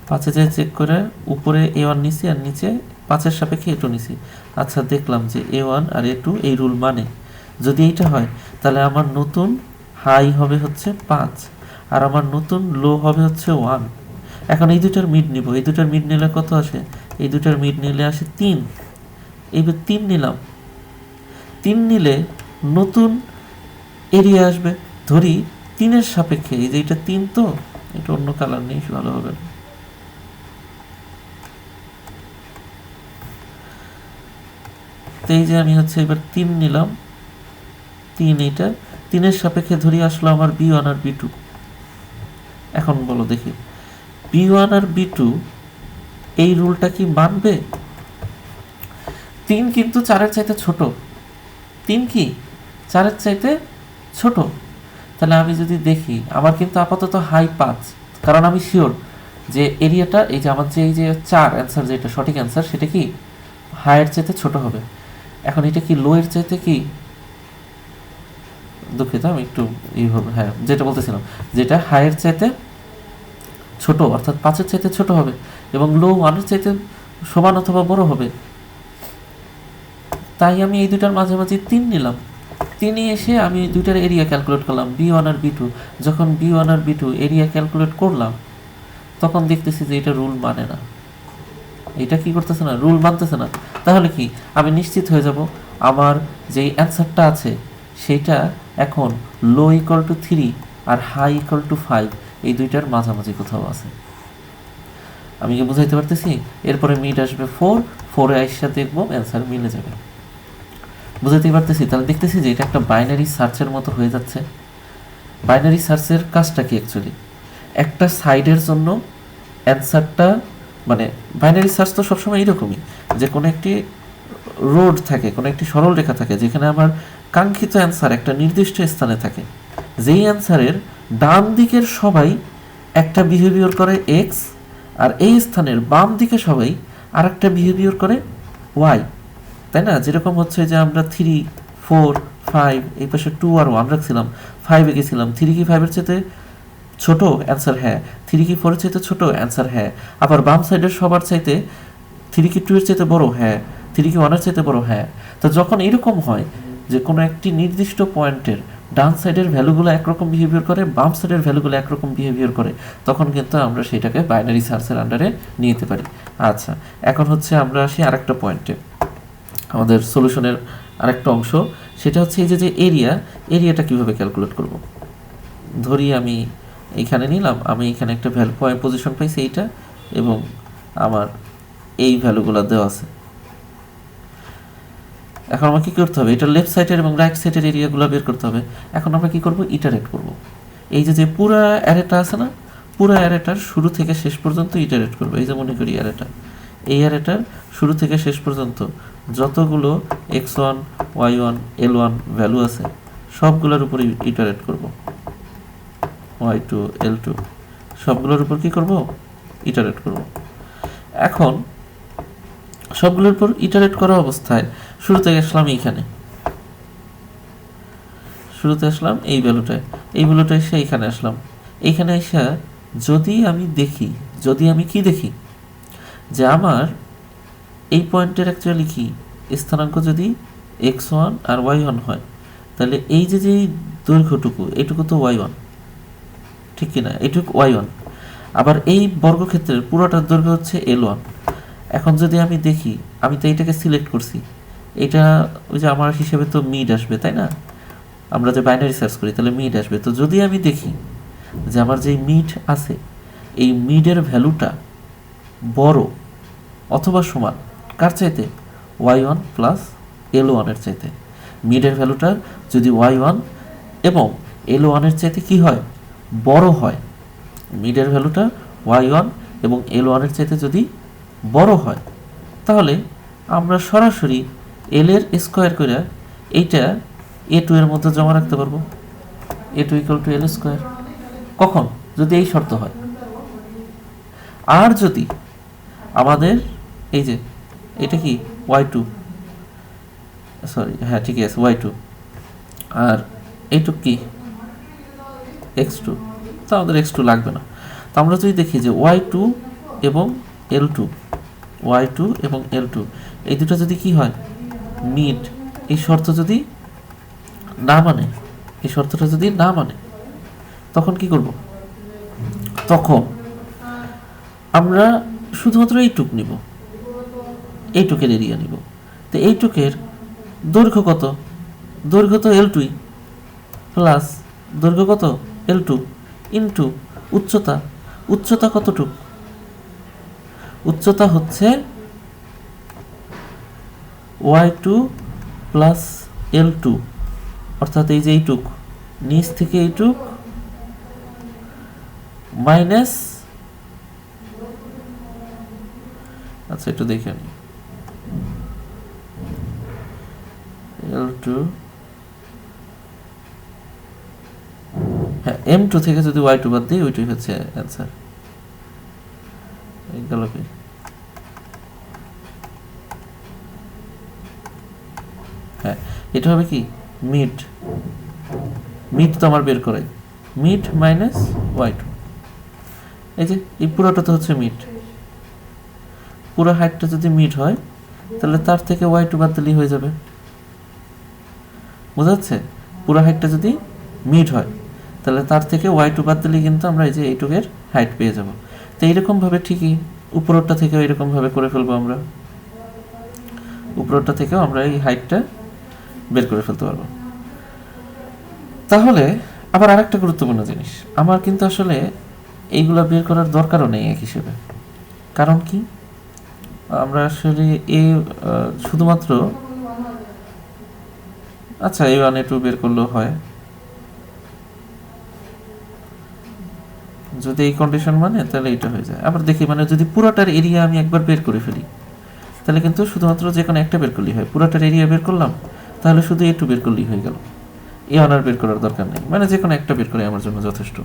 5-এ যায় চেক করে উপরে A1 নিছি আর নিচে 5-এর সাপেক্ষে A2 নিছি। আচ্ছা, দেখলাম যে A1 আর A2 এই রুল মানে যদি এইটা হয় তাহলে আমার নতুন হাই হবে হচ্ছে 5 আর আমার নতুন লো হবে হচ্ছে 1। এখন এই দুটার মিড নিব, এই দুটার মিড নিলে কত আসে? এই দুটার মিড নিলে আসে 3। এইবার 3 নিলাম, 3 নিলে নতুন এরিয়া আসবে। ধরি 3-এর সাপেক্ষে, এই যে এটা 3, তো এটা অন্য কালার নেই, ভালো হবে না। তো এই যে আমি হচ্ছে এবার 3 নিলাম, 3 এইটা 3-এর সাপেক্ষে ধরি আসলো আমার B1 আর B2। এখন বলো দেখি B1 আর B2 এই রুলটা কি মানবে? 3 কিন্তু 4-এর চাইতে ছোট, 3 কি 4-এর চাইতে ছোট। তাহলে আমি যদি দেখি আমার কিন্তু আপাতত হাই 5, কারণ আমি শিওর যে এরিয়াটা এই যে আমার যে এই যে 4 অ্যান্সার, যেটা সঠিক অ্যান্সার সেটা কি হাইয়ের চাইতে ছোট হবে। এখন এটা কি লো এর চাইতে কি, দুঃখিত আমি একটু এইভাবে, হ্যাঁ যেটা বলতেছিলাম, যেটা হাইয়ের চাইতে ছোট অর্থাৎ 5-এর চাইতে ছোট হবে এবং লো 1-এর চাইতে সমান অথবা বড় হবে। তাই আমি এই দুটার মাঝামাঝি 3 নিলাম। 3 এসে আমি দুইটার এরিয়া ক্যালকুলেট করলাম B1 আর B2। যখন B1 আর B2 এরিয়া ক্যালকুলেট করলাম তখন দেখতেছি যে এটা রুল মানে না, এটা কি করতেছে না, রুল মানতেছে না। তাহলে কি আমি নিশ্চিত হয়ে যাব আমার যেই অ্যান্সারটা আছে সেটা এখন লো ইকুয়াল টু 3 আর হাই ইকুয়াল টু 5 এই দুইটার মাঝামাঝি কোথাও আছে। আমি কি বুঝাইতে পারতেছি? এরপরে মিড আসবে 4-এ আইসা দেখবো অ্যান্সার মিলে যাবে। বুঝাইতে পারতেছি? তাহলে দেখতেছি যে এটা একটা বাইনারি সার্চের মতো হয়ে যাচ্ছে। বাইনারি সার্চের কাজটা কি অ্যাকচুয়ালি একটা সাইডের জন্য অ্যান্সারটা, মানে বাইনারি সার্চ তো সবসময় এরকমই যে কোনো একটি রোড থাকে, কোনো একটি সরল রেখা থাকে যেখানে আমার কাঙ্ক্ষিত অ্যান্সার একটা নির্দিষ্ট স্থানে থাকে, যেই অ্যান্সারের ডান দিকের সবাই একটা বিহেভিয়ার করে এক্স আর এই স্থানের বাম দিকে সবাই আর একটা বিহেভিয়ার করে ওয়াই, তাই না? যেরকম হচ্ছে যে আমরা 3, 4, 5 এই পাশে 2 আর 1 রাখছিলাম, 5-এ গেছিলাম, 3 কি 5-এর চাইতে ছোট? অ্যান্সার হ্যাঁ। 3 কি 4-এর চাইতে ছোট? অ্যান্সার হ্যাঁ। আবার বাম সাইডের সবার চাইতে 3 কি 2-এর চাইতে বড়? হ্যাঁ। 3 কি 1-এর চাইতে বড়? হ্যাঁ। তো যখন এরকম হয় যে কোনো একটি নির্দিষ্ট পয়েন্টের ডান সাইডের ভ্যালুগুলো একরকম বিহেভিয়ার করে, বাম সাইডের ভ্যালুগুলো একরকম বিহেভিয়ার করে, তখন কিন্তু আমরা সেটাকে বাইনারি সার্চের আন্ডারে নিয়ে যেতে পারি। আচ্ছা, এখন হচ্ছে আমরা আসি আরেকটা পয়েন্টে, আমাদের সলিউশনের আরেকটা অংশ, সেটা হচ্ছে এই যে এরিয়াটা কীভাবে ক্যালকুলেট করব। ধরি আমি এইখানে নিলাম, আমি এখানে একটা ভ্যালু পজিশন পাইছি এইটা, এবং আমার এই ভ্যালুগুলো দেওয়া আছে। এখন আমার কী করতে হবে? এটা লেফট সাইডের এবং রাইট সাইডের এরিয়াগুলো বের করতে হবে। এখন আমরা কী করব? ইটারেট করব। এই যে পুরা অ্যারেটা আছে না, পুরা অ্যারেটার শুরু থেকে শেষ পর্যন্ত ইটারেট করব। এই যে মনে করি অ্যারেটা, এই অ্যারেটার শুরু থেকে শেষ পর্যন্ত যতগুলো x1, y1, l1 ভ্যালু আছে সবগুলোর উপর ইটারেট করব। y2, l2 সবগুলোর উপর কি করব? ইটারেট করব। এখন সবগুলোর উপর ইটারেট করা অবস্থায় শুরুতে আসলাম এইখানে, শুরুতে আসলাম এই ভ্যালুটায়, এই ভ্যালুটায় এসে এইখানে আসলাম। এইখানে এসে যদি আমি কি দেখি যে আমার এই পয়েন্টের অ্যাকচুয়ালি কি স্থানাঙ্ক যদি x1 আর y1 হয়, তাহলে এই যে দৈর্ঘ্যটুকু এইটুকু তো y1, ঠিক কিনা? এইটুকু y1। আবার এই বর্গক্ষেত্রের পুরোটার দৈর্ঘ্য হচ্ছে l1। এখন যদি আমি দেখি, আমি তো এইটাকে সিলেক্ট করছি, এটা ওই যে আমার হিসেবে তো মিড আসবে, তাই না? আমরা যে বাইনারি সার্চ করি তাহলে মিড আসবে। তো যদি আমি দেখি যে আমার যে মিড আছে এই মিডের ভ্যালুটা বড় অথবা সমান কার চাইতে? y1 প্লাস l1 এর চাইতে। মিডের ভ্যালুটা যদি y1 এবং l1 এর চাইতে কি হয়? বড় হয়। মিডের ভ্যালুটা y1 এবং l1 এর চাইতে যদি বড় হয়, তাহলে আমরা সরাসরি l এর স্কোয়ার করে এইটা a2 এর মধ্যে জমা রাখতে পারবো। a2 equal to l square. কখন? যদি এই শর্ত হয়। আর যদি আমাদের এই যে এটা কি y2, সরি হ্যাঁ ঠিকই আছে y2, আর এইটুক কি x2, তো আমাদের x2 লাগবে না। তো আমরা যদি দেখি যে y2 এবং l2 y2 এবং l2 এই দুটো যদি কি হয় মিট, এই শর্ত যদি না মানে, এই শর্তটা যদি না মানে, তখন কি করব? তখন আমরা শুধুমাত্র এইটুক নিব, এইটুকের এরিয়া নিব। তো এইটুকের দৈর্ঘ্য কত? দৈর্ঘ্য তো l2 প্লাস দৈর্ঘ্য কত l2 ইনটু উচ্চতা। উচ্চতা কতটুক? উচ্চতা হচ্ছে y2 প্লাস l2, অর্থাৎ এই যে এইটুক, নিচ থেকে এইটুক মাইনাস, আচ্ছা একটু দেখে নি, l2 হ্যাঁ m2 থেকে যদি y2 বাদ দিই ওইটাই হচ্ছে অ্যান্সার। গেল কি? হ্যাঁ এটা হবে কি মিড। মিড তো আমার বের করে মিড মাইনাস y2, এই যে এই পুরোটা তো হচ্ছে মিড। পুরো হাইটটা যদি মিড হয় তাহলে তার থেকে y2 বাদ দিলেই হয়ে যাবে। বোঝা যাচ্ছে? পুরো হাইটটা যদি মিড হয় তাহলে তার থেকে y2 বাদ দিলেই কিন্তু আমরা এই যে এইটুকের হাইট পেয়ে যাব। তো এইরকমভাবে ঠিকই উপরেরটা থেকেও এরকমভাবে করে ফেলবো আমরা, উপরেরটা থেকেও আমরা এই হাইটটা বের করে ফেলতে পারবো। তাহলে আবার আরেকটা গুরুত্বপূর্ণ জিনিস, আমার কিন্তু আসলে এইগুলা বের করার দরকারও নেই এক হিসেবে। কারণ কি, আমরা আসলে এই শুধুমাত্র আচ্ছা a1 a2 বের করলেও হয়, যদি এই কন্ডিশন মানে তাহলে এটা হয়ে যায়। আবার দেখি মানে যদি পুরোটার এরিয়া আমি একবার বের করে ফেলি তাহলে কিন্তু শুধুমাত্র যে কোনো একটা বের করলেই হয়। পুরোটার এরিয়া বের করলাম তাহলে শুধু a2 বের করলেই হয়ে গেল, a1 আর বের করার দরকার নেই, মানে যে কোনো একটা বের করে আমার জন্য যথেষ্ট।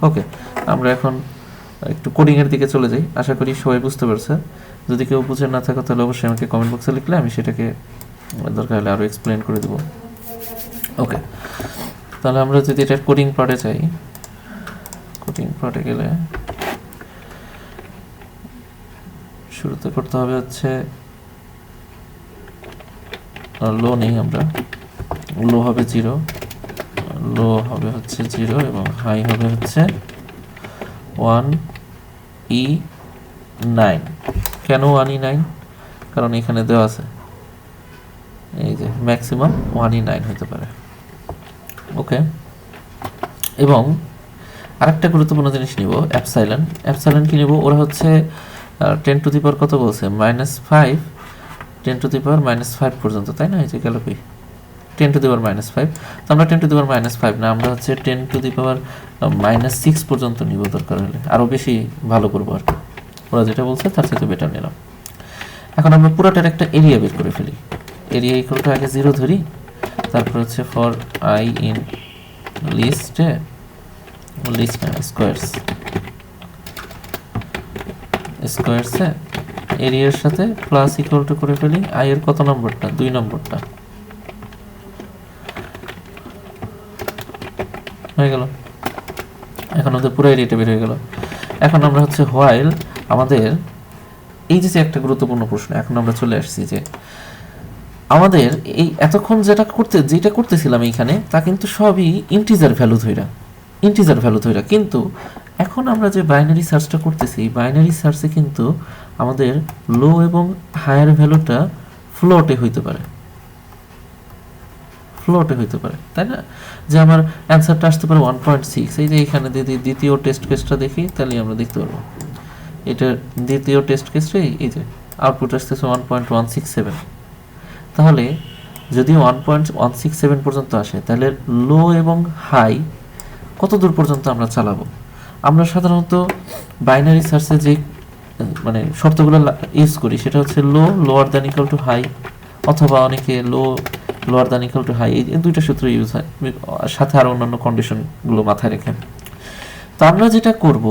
ওকে, আমরা এখন একটু কোডিং এর দিকে চলে যাই। আশা করি সবাই বুঝতে পারছে। যদি কেউ বুঝে না থাকো তাহলে অবশ্যই আমাকে কমেন্ট বক্সে লিখলে আমি সেটাকে দরকার হলে আরও এক্সপ্লেন করে দেবো। ওকে, তাহলে আমরা যদি এটা কোডিং পার্টে যাই, কোডিং পার্টে গেলে শুরুতে করতে হবে হচ্ছে লো নেই, আমরা লো হবে 0, লো হবে হচ্ছে 0 এবং হাই হবে হচ্ছে 1e9। কেন 1e9? কারণ এখানে দেওয়া আছে এই যে ম্যাক্সিমাম 1e9 হতে পারে। ওকে, এবং আরেকটা গুরুত্বপূর্ণ জিনিস নিব অ্যাপসাইলন। অ্যাপসাইলন কি নিব? ওরা হচ্ছে 10 টু দি পাওয়ার কত বলছে? -5, 10 টু দি পাওয়ার -5 পর্যন্ত, তাই না? এই যে গেল কি 10 টু দি পাওয়ার -5। তো আমরা 10 টু দি পাওয়ার -5 না, আমরা হচ্ছে 10 টু দি পাওয়ার -6 পর্যন্ত নিব, দরকার হলে আরও বেশি ভালো করবো আর কি। ওরা যেটা বলছে তার সাথে বেটার নিলাম। এখন আমরা পুরোটার একটা এরিয়া বের করে ফেলি। এরিয়া ইকুয়াল টু আগে 0 ধরি, তারপর হচ্ছে ফর i ইন লিস্টে, লিস্ট না স্কোয়ারস, স্কোয়ারসে এরিয়ার সাথে প্লাস ইকুয়াল টু করে ফেলি i এর কত নম্বরটা? 2 নম্বরটা হয়ে গেল। এখন আমাদের পুরো এরিয়াটা বের হয়ে গেল। এখন আমরা হচ্ছে হোয়াইল আমাদের এই যে একটা গুরুত্বপূর্ণ প্রশ্ন, এখন আমরা চলে আসছি যে আমাদের এই এতক্ষণ যেটা করতেছিলাম এইখানে তা কিন্তু সবই ইন্টিজার ভ্যালু ধইরা, কিন্তু এখন আমরা যে বাইনারি সার্চটা করতেছি, বাইনারি সার্চে কিন্তু আমাদের লো এবং হায়ার ভ্যালুটা ফ্লোটে হইতে পারে, তাই না? যে আমার অ্যান্সারটা আসতে পারে 1.6। এই যে এখানে দ্বিতীয় টেস্ট কেসটা দেখি, তাহলে আমরা দেখতে পারবো এটা দ্বিতীয় টেস্ট কেসে এই যে আউটপুট আসতেছে 1.167। তাহলে যদি 1.167 পর্যন্ত আসে তাহলে লো এবং হাই কত দূর পর্যন্ত আমরা চালাবো? আমরা সাধারণত বাইনারি সার্চে যে মানে শর্তগুলো ইউজ করি সেটা হচ্ছে low lower than equal to high, অথবা অনেকে low lower than equal to high, এই দুইটা সূত্র ইউজ হয়, সাথে আরও অন্যান্য কন্ডিশনগুলো মাথায় রেখে। তো আমরা যেটা করব,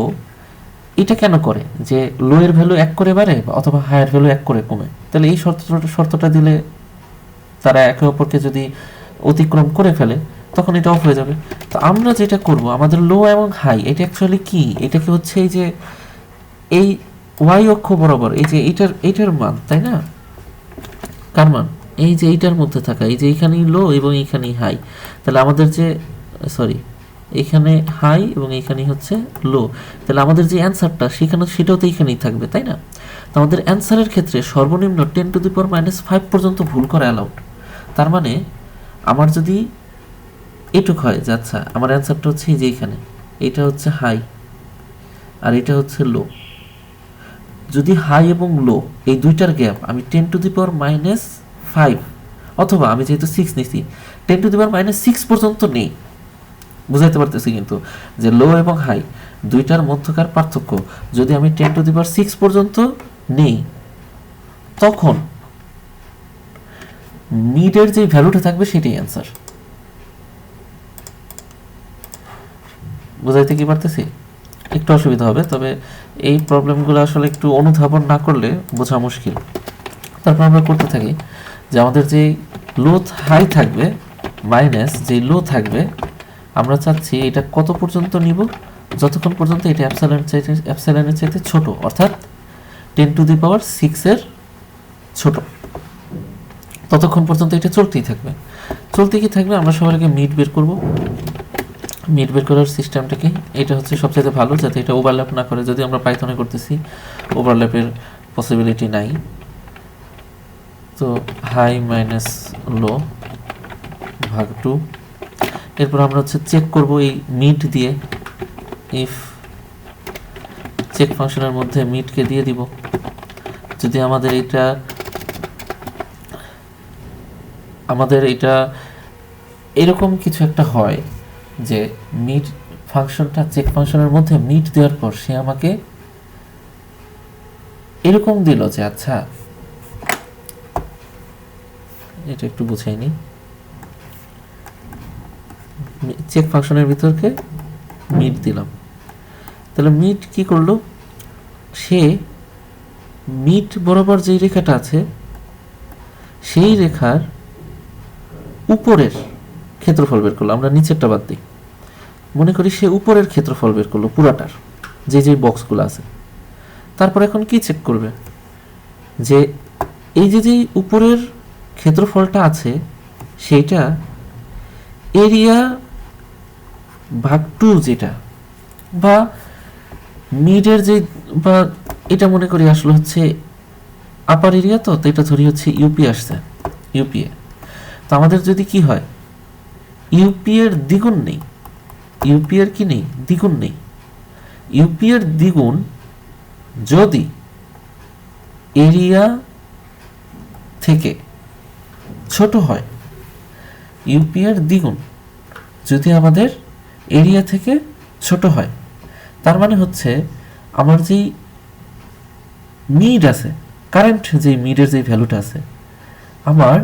এটা কেন করে যে লো এর ভ্যালু 1 করে বাড়ে অথবা হায়ার ভ্যালু 1 করে কমে, তাহলে এই শর্তটা দিলে তারা একে অপরকে যদি অতিক্রম করে ফেলে তখন এটা অফ হয়ে যাবে। তো আমরা যেটা করব, আমাদের লো এবং হাই এটা অ্যাকচুয়ালি কি, এটাকে হচ্ছে এই যে এই ওয়াই অক্ষ বরাবর এই যে এইটার মান, তাই না? কার মান? এই যে এইটার মধ্যে থাকা, এই যে এইখানেই লো এবং এইখানেই হাই। তাহলে আমাদের যে সরি এখানে হাই এবং এইখানেই হচ্ছে লো, তাহলে আমাদের যে অ্যান্সারটা সেটাও তো এইখানেই থাকবে, তাই না? তো আমাদের অ্যান্সারের ক্ষেত্রে সর্বনিম্ন 10⁻⁵ পর্যন্ত ভুল করা অ্যালাউড। তার মানে আমার যদি এটুক হয় যে আচ্ছা আমার অ্যান্সারটা হচ্ছে এই যে এইখানে, এটা হচ্ছে হাই আর এটা হচ্ছে লো, যদি হাই এবং লো এই দুইটার গ্যাপ আমি 10⁻⁵ অথবা আমি যেহেতু 6 নিছি 10⁻⁶ পর্যন্ত নেই, বুঝাইতে পারতেছি কিন্তু যে লো এবং হাই দুইটার মধ্যকার পার্থক্য যদি আমি 10⁶ পর্যন্ত নেই, তখন মিডের যে ভ্যালুটা থাকবে সেটাই অ্যান্সার। বুঝাইতে কি পারতেছি? একটু অসুবিধা হবে, তবে এই প্রবলেমগুলো আসলে একটু অনুধাবন না করলে বোঝা মুশকিল। তারপর আমরা করতে থাকি যে আমাদের যে লো হাই থাকবে মাইনাস যে লো থাকবে, আমরা চাচ্ছি এটা কত পর্যন্ত নিব, যতক্ষণ পর্যন্ত এটা অ্যাপসাইলনের চাইতে ছোট, অর্থাৎ 10⁶ এর ছোট, ততক্ষণ পর্যন্ত এটা চলতেই থাকবে। চলতে কি থাকবে, আমরা সবার আগে মিড বের করব। মিড বের করার সিস্টেমটা কি, এটা হচ্ছে সবচেয়ে ভালো, যাতে এটা ওভারল্যাপ না করে। যদি আমরা পাইথনে করতেছি ওভারল্যাপের পসিবিলিটি নাই। তো হাই মাইনাস লো ভাগ 2, এরপর আমরা হচ্ছে চেক করব এই মিড দিয়ে, ইফ চেক ফাংশনের মধ্যে মিডকে দিয়ে দিব। যদি আমাদের এটা এরকম কিছু একটা হয় যে মিড ফাংশনটা চেক ফাংশনের মধ্যে মিড দেওয়ার পর সে আমাকে এরকম দিল যে আচ্ছা এটা একটু বুঝাইনি, চেক ফাংশনের ভিতরকে মিড দিলাম, তাহলে মিড কি করলো, সে মিড বরাবর যেই রেখাটা আছে সেই রেখার উপরের ক্ষেত্রফল বের করলো। আমরা নিচেরটা বাদ দিই, মনে করি সে উপরের ক্ষেত্রফল বের করলো পুরাটার, যে যে বক্সগুলো আছে। তারপর এখন কি চেক করবে, যে এই যে যে উপরের ক্ষেত্রফলটা আছে সেইটা এরিয়া ভাগ 2 যেটা, বা মিডের যে, বা এটা মনে করি আসলে হচ্ছে আপার এরিয়া, তো এটা ধরি হচ্ছে ইউপি আসছে, ইউপিএ। তো আমাদের যদি কি হয়, ইউপি এর দ্বিগুণ নেই, ইউপি এর কি নেই, দ্বিগুণ নেই, ইউপি এর দ্বিগুণ যদি এরিয়া থেকে ছোট হয়, ইউপি এর দ্বিগুণ যদি আমাদের এরিয়া থেকে ছোট হয়, তার মানে হচ্ছে আমার যেই মিড আছে, কারেন্ট যে মিডের যে ভ্যালুটা আছে, আমার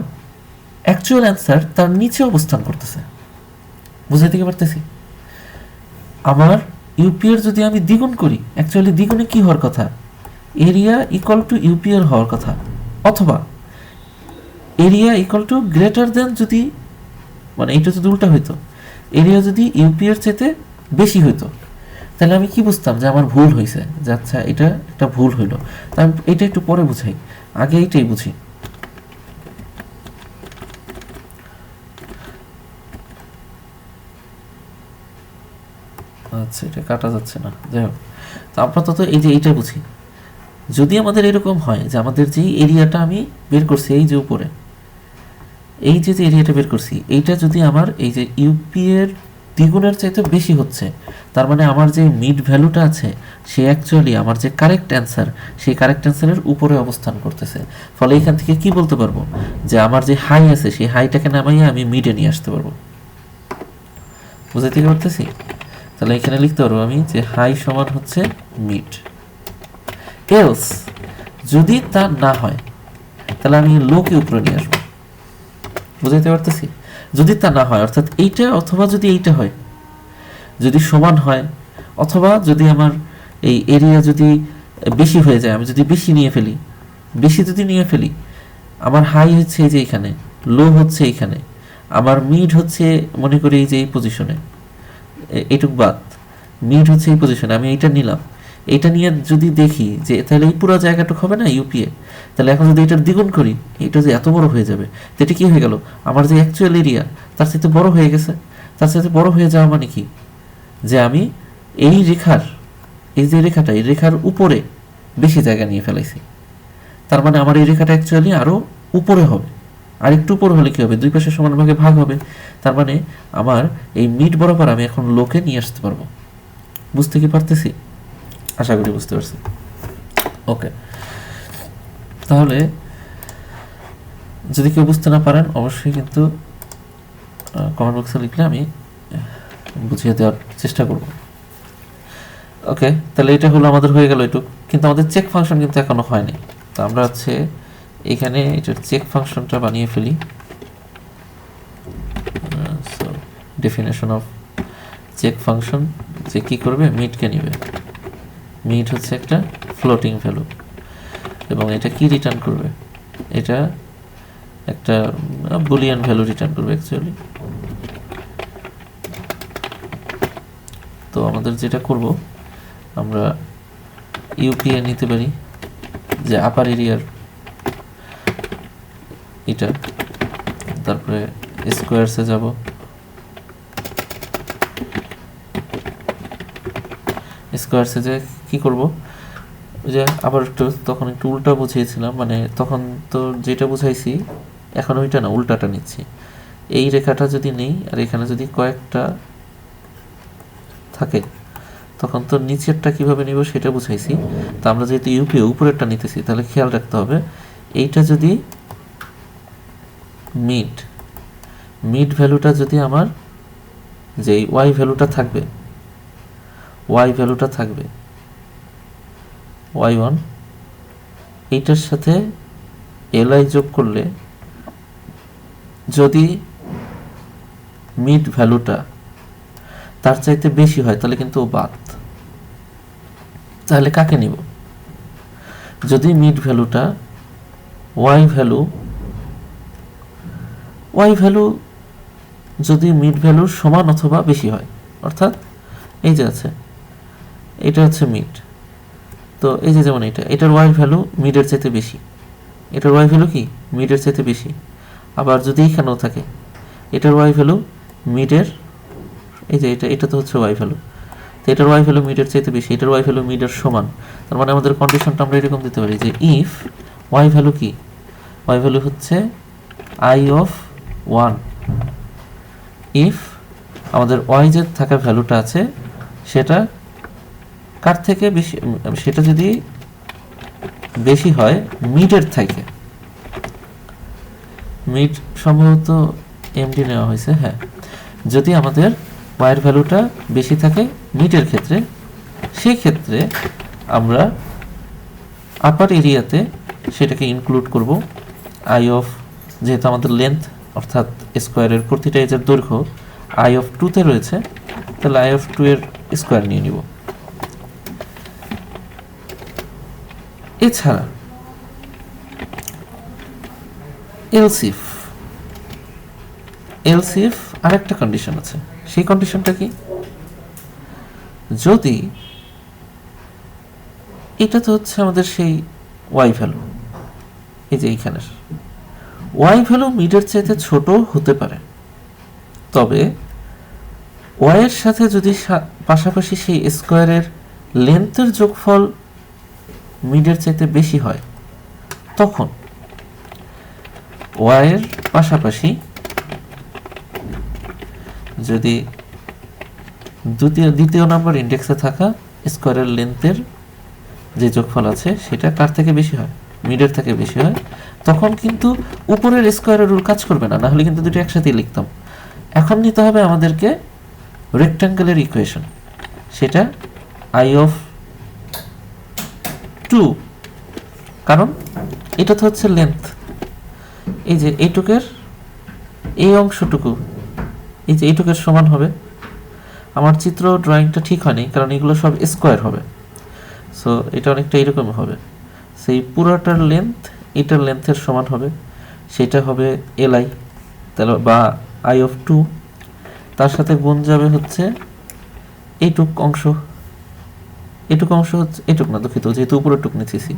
অ্যাকচুয়াল অ্যান্সার তার নিচে অবস্থান করতেছে। বুঝাইতে কি পারতেছি? আমার ইউপিএর যদি আমি দ্বিগুণ করি, অ্যাকচুয়ালি দ্বিগুণে কি হওয়ার কথা, এরিয়া ইকুয়াল টু ইউপিএর হওয়ার কথা, অথবা area equal to greater than, যদি মানে এটা যদি উল্টা হইতো, এরিয়া যদি ইউপিএর চাইতে বেশি হইতো, তাহলে আমি কি বুঝতাম যে আমার ভুল হয়েছে, যে আচ্ছা এটা একটা ভুল হইলো। তা আমি এটা একটু পরে বুঝাই, আগে এইটাই বুঝি। আচ্ছা এটা কাটা যাচ্ছে না, যাই হোক। তো আপাতত এই যে এইটা বুঝি, যদি আমাদের এরকম হয় যে আমাদের যেই এরিয়াটা আমি বের করছি, এই যে উপরে এই যে এরিয়াটা বের করছি, এইটা যদি আমার এই যে ইউপি এর দ্বিগুণের চাইতে বেশি হচ্ছে, তার মানে আমার যে মিড ভ্যালুটা আছে সে অ্যাকচুয়ালি আমার যে কারেক্ট অ্যান্সার, সেই কারেক্ট অ্যান্সারের উপরে অবস্থান করতেছে। ফলে এখান থেকে কি বলতে পারবো, যে আমার যে হাই আছে সেই হাইটাকে নামাইয়া আমি মিডে নিয়ে আসতে পারবো। বুঝাইতে পারতেছি? তাহলে এখানে লিখতে পারবো আমি যে হাই সমান হচ্ছে মিড। এলস যদি তা না হয়, তাহলে আমি লোকে উপরে নিয়ে আসবো। বুঝাইতে পারতেছি? যদি তা না হয়, অর্থাৎ এইটা অথবা যদি এইটা হয়, যদি সমান হয়, অথবা যদি আমার এই এরিয়া যদি বেশি হয়ে যায়, আমি যদি বেশি নিয়ে ফেলি, বেশি যদি নিয়ে ফেলি, আমার হাই হচ্ছে এই যে এখানে, লো হচ্ছে এইখানে, আমার মিড হচ্ছে মনে করি এই যে এই পজিশনে, এইটুক বাদ, মিড হচ্ছে এই পজিশনে, আমি এইটা নিলাম। এইটা নিয়ে যদি দেখি যে তাহলে এই পুরো জায়গাটুক হবে না ইউপিএ, তাহলে এখন যদি এটার দ্বিগুণ করি এটা যে এত বড় হয়ে যাবে, তো এটা কী হয়ে গেল, আমার যে অ্যাকচুয়াল এরিয়া তার সাথে বড় হয়ে গেছে। তার সাথে বড় হয়ে যাওয়া মানে কি, যে আমি এই রেখার, এই যে রেখাটা, এই রেখার উপরে বেশি জায়গা নিয়ে ফেলাইছি। তার মানে আমার এই রেখাটা অ্যাকচুয়ালি আরও উপরে হবে, আর একটু উপর হলে কী হবে, দুই পাশে সমান ভাগে ভাগ হবে। তার মানে আমার এই মিড বরাবর আমি এখন লোকে নিয়ে আসতে পারবো। বুঝতে কি পারতেছি? আশা করি বুঝতে পারছি। ওকে, তাহলে যদি কেউ বুঝতে না পারেন অবশ্যই কিন্তু কমেন্ট বক্সে লিখলে আমি বুঝিয়ে দেওয়ার চেষ্টা করব। ওকে, তাহলে এটা হলো আমাদের হয়ে গেল এটুক, কিন্তু আমাদের চেক ফাংশন কিন্তু এখনো হয়নি। তো আমরা হচ্ছে এখানে এটার চেক ফাংশনটা বানিয়ে ফেলি। So definition of check function, যে কী করবে, মিডকে নেবে। মিড হচ্ছে একটা ফ্লোটিং ভ্যালু, এবং এটা কি রিটার্ন করবে, এটা একটা বুলিয়ান ভ্যালু রিটার্ন করবে অ্যাকচুয়ালি। তো আমাদের যেটা করব, আমরা ইউপিএ নিতে পারি, যে আপার এরিয়ার এটা, তারপরে স্কোয়ারসে যাব, স্কোয়ারসে যে কী করব, যে আবার একটু তখন একটু উল্টা বুঝিয়েছিলাম, মানে তখন তো যেটা বুঝাইছি এখন ওইটা না, উল্টাটা নিচ্ছি। এই রেখাটা যদি নেই আর এখানে যদি কয়েকটা থাকে তখন তো নিচেরটা কিভাবে নিব সেটা বুঝাইছি। তো আমরা যেহেতু ইউপিএ উপরেরটা নিতেছি, তাহলে খেয়াল রাখতে হবে এইটা যদি মিড ভ্যালুটা যদি আমার যে ওয়াই ভ্যালুটা থাকবে, y1, এইটার সাথে li যোগ করলে যদি মিড ভ্যালুটা তার চাইতে বেশি হয় তাহলে কিন্তু ও বাদ। তাহলে কাকে নিব, যদি মিড ভ্যালুটা y ভ্যালু যদি মিড ভ্যালুর সমান অথবা বেশি হয়, অর্থাৎ এই যে আছে এটা হচ্ছে মিড, তো এই যে যেমন এটার ওয়াই ভ্যালু মিডের চাইতে বেশি, এটার ওয়াই ভ্যালু কি মিডের চাইতে বেশি। আবার যদি এইখানেও থাকে এটার ওয়াই ভ্যালু মিডের, এই যে এটা তো হচ্ছে ওয়াই ভ্যালু, তো এটার ওয়াই ভ্যালু মিডের চাইতে বেশি, এটার ওয়াই ভ্যালু মিডের সমান। তার মানে আমাদের কন্ডিশনটা আমরা এরকম দিতে পারি যে ইফ ওয়াই ভ্যালু কি, ওয়াই ভ্যালু হচ্ছে আই অফ 1, ইফ আমাদের ওয়াই যে থাকা ভ্যালুটা আছে সেটা কার থেকে বেশি, সেটা যদি বেশি হয় মিডের থেকে, মিড সম্ভবত এমডি নেওয়া হয়েছে, হ্যাঁ, যদি আমাদের ওয়াইয়ের ভ্যালুটা বেশি থাকে মিডের ক্ষেত্রে, সেই ক্ষেত্রে আমরা আপার এরিয়াতে সেটাকে ইনক্লুড করব আই অফ, যেহেতু আমাদের লেন্থ অর্থাৎ স্কোয়ারের প্রতিটা এজের দৈর্ঘ্য আই অফ 2-তে রয়েছে, তাহলে আই অফ 2 এর স্কোয়ার নিয়ে নিব। এছাড়া এলসিফ আরেকটা কন্ডিশন আছে, সেই কন্ডিশনটা কি, যদি এটা তো হচ্ছে আমাদের সেই ওয়াই ভ্যালু, এই যে এইখানের ওয়াই ভ্যালু মিডের চাইতে ছোট হতে পারে, তবে ওয়াইয়ের সাথে যদি পাশাপাশি সেই স্কোয়ারের লেন্থের যোগফল মিডের চাইতে বেশি হয়, তখন ওয়াইয়ের পাশাপাশি যদি দ্বিতীয় নাম্বার ইন্ডেক্সে থাকা স্কোয়ারের লেন্থের যে যোগফল আছে সেটা কার থেকে বেশি হয়, মিডের থেকে বেশি হয়, তখন কিন্তু উপরের স্কোয়ারের রুল কাজ করবে না, নাহলে কিন্তু দুটো একসাথেই লিখতাম। এখন নিতে হবে আমাদেরকে রেক্ট্যাঙ্গেলের ইকুয়েশন, সেটা আই অফ 2, কারণ এটা তো হচ্ছে লেন্থ, এই যে এইটুকের এই অংশটুকু এই যে এইটুকের সমান হবে, আমার চিত্র ড্রয়িংটা ঠিক হয়নি কারণ এগুলো সব স্কোয়ার হবে, সো এটা অনেকটা এরকম হবে, সেই পুরোটার লেন্থ এটার লেন্থের সমান হবে, সেটা হবে এলআই, তাহলে বা আই অফ টু, তার সাথে গুণ যাবে হচ্ছে এইটুক অংশ, এটুক অংশ হচ্ছে এটুক না, দুঃখিত, যেহেতু উপরের টুক নিচ্ছি,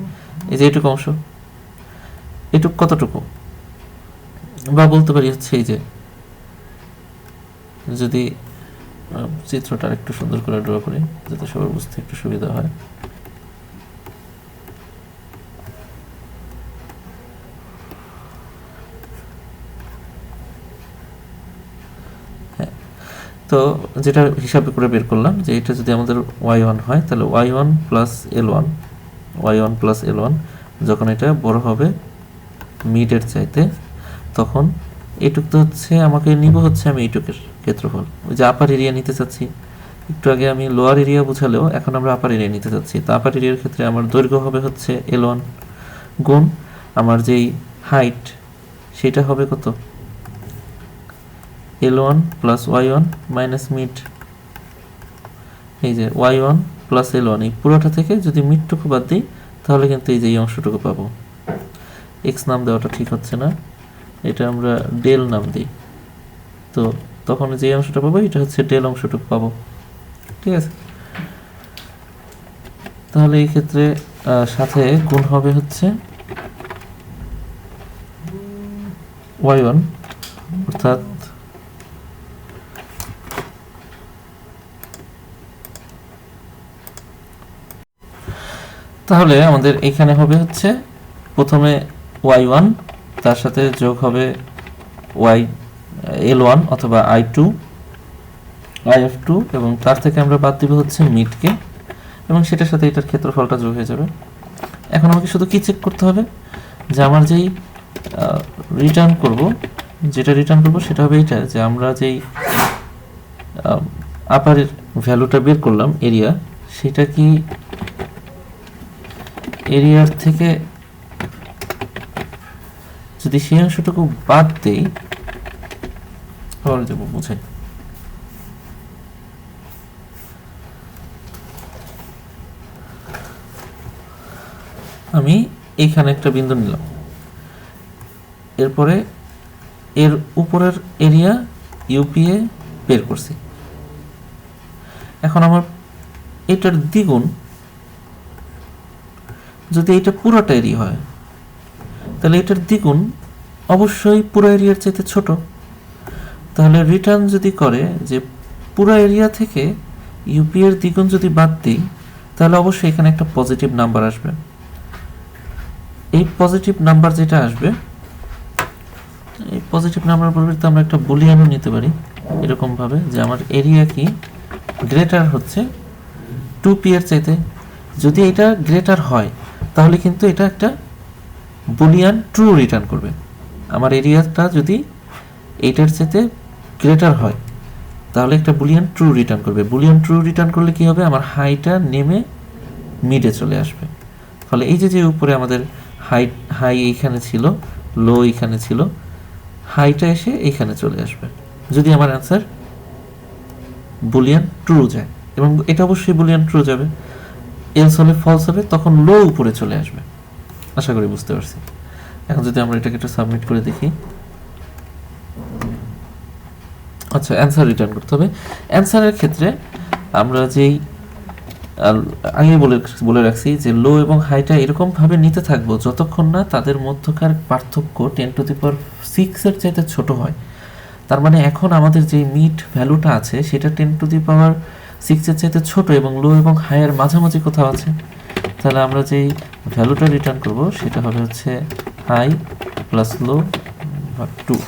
এই যে এটুক অংশ, এটুক কতটুকু, বা বলতে পারি হচ্ছে এই যে, যদি চিত্রটা একটু সুন্দর করে ড্র করি যাতে সবার বুঝতে একটু সুবিধা হয়। তো যেটা হিসাবে করে বের করলাম যে এটা যদি আমাদের y1 হয় তাহলে y1 plus l1, y1 plus l1 যখন এটা বড় হবে মিডের চাইতে, তখন এটুক তো হচ্ছে আমাকে নিব হচ্ছে আমি এইটুকের ক্ষেত্রফল, ওই যে আপার এরিয়া নিতে চাচ্ছি, একটু আগে আমি লোয়ার এরিয়া বুঝালেও এখন আমরা আপার এরিয়া নিতে চাচ্ছি, তো আপার এরিয়ার ক্ষেত্রে আমার দৈর্ঘ্য হবে হচ্ছে l1 গুণ আমার যেই হাইট সেটা হবে কত, l1 plus y1 minus mid, এই যে y1 প্লাস l1, এই পুরোটা থেকে যদি মিডটুকু বাদ দিই তাহলে কিন্তু এই যে এই অংশটুকু পাবো। এক্স নাম দেওয়াটা ঠিক হচ্ছে না, এটা আমরা ডেল নাম দিই, তো তখন যে অংশটা পাবো এটা হচ্ছে ডেল অংশটুকু পাবো, ঠিক আছে। তাহলে এই ক্ষেত্রে সাথে গুণ হবে হচ্ছে y1, অর্থাৎ তাহলে আমাদের এখানে হবে হচ্ছে প্রথমে y1, তার সাথে যোগ হবে l1 অথবা i2, i(2) এবং তার থেকে আমরা বাদ দিব হচ্ছে মিডকে, এবং সেটার সাথে এটার ক্ষেত্রফলটা যোগ হয়ে যাবে। এখন আমাকে শুধু কি চেক করতে হবে যে আমার যেই যেটা রিটার্ন করব সেটা হবে এইটা, যে আমরা যেই আপারের ভ্যালুটা বের করলাম এরিয়া, সেটা কি এরিয়ার থেকে যদি সেই অংশটুকু বাদ দেই, বুঝে আমি এইখানে একটা বিন্দু নিলাম, এরপরে এর উপরের এরিয়া ইউপিএ বের করছি, এখন আমার এটার দ্বিগুণ যদি এটা পুরোটা এরিয়া হয় তাহলে এটার দ্বিগুণ অবশ্যই পুরো এরিয়ার চাইতে ছোট, তাহলে রিটার্ন যদি করে যে পুরো এরিয়া থেকে ইউপি এর দ্বিগুণ যদি বাদ দিই তাহলে অবশ্যই এখানে একটা পজিটিভ নাম্বার আসবে। এই পজিটিভ নাম্বার যেটা আসবে, এই পজিটিভ নাম্বার পরিবর্তে আমরা একটা বুলিয়ানও নিতে পারি এরকম ভাবে যে আমার এরিয়া কি গ্রেটার হচ্ছে 2p এর চাইতে, যদি এটা গ্রেটার হয় তাহলে কিন্তু এটা একটা বুলিয়ান ট্রু রিটার্ন করবে। আমার এরিয়াটা যদি এইটার চাইতে গ্রেটার হয় তাহলে একটা বুলিয়ান ট্রু রিটার্ন করবে। বুলিয়ান ট্রু রিটার্ন করলে কি হবে, আমার হাইটা নেমে মিডে চলে আসবে। ফলে এই যে উপরে আমাদের হাই এইখানে ছিল, লো এইখানে ছিল, হাইটা এসে এইখানে চলে আসবে যদি আমার অ্যান্সার বুলিয়ান ট্রু যায়, এবং এটা অবশ্যই বুলিয়ান ট্রু যাবে। এলস হলে ফলস হবে, তখন লো উপরে চলে আসবে। আশা করি বুঝতে পারছি। এখন যদি আমরা এটাকে একটু সাবমিট করে দেখি, আচ্ছা অ্যান্সার রিটার্ন করতে হবে। অ্যান্সারের ক্ষেত্রে আমরা যেই আগে বলে রাখছি যে লো এবং হাইটা এরকম ভাবে নিতে থাকবো যতক্ষণ না তাদের মধ্যকার পার্থক্য 10⁶ এর চাইতে ছোট হয়। তার মানে এখন আমাদের যে মিড ভ্যালুটা আছে সেটা 10⁶ এর চাইতে ছোট এবং লো এবং হাইয়ের মাঝামাঝি কোথাও আছে। তাহলে আমরা যেই ভ্যালুটা রিটার্ন করব সেটা হবে হচ্ছে হাই প্লাস লো ভাগ 2।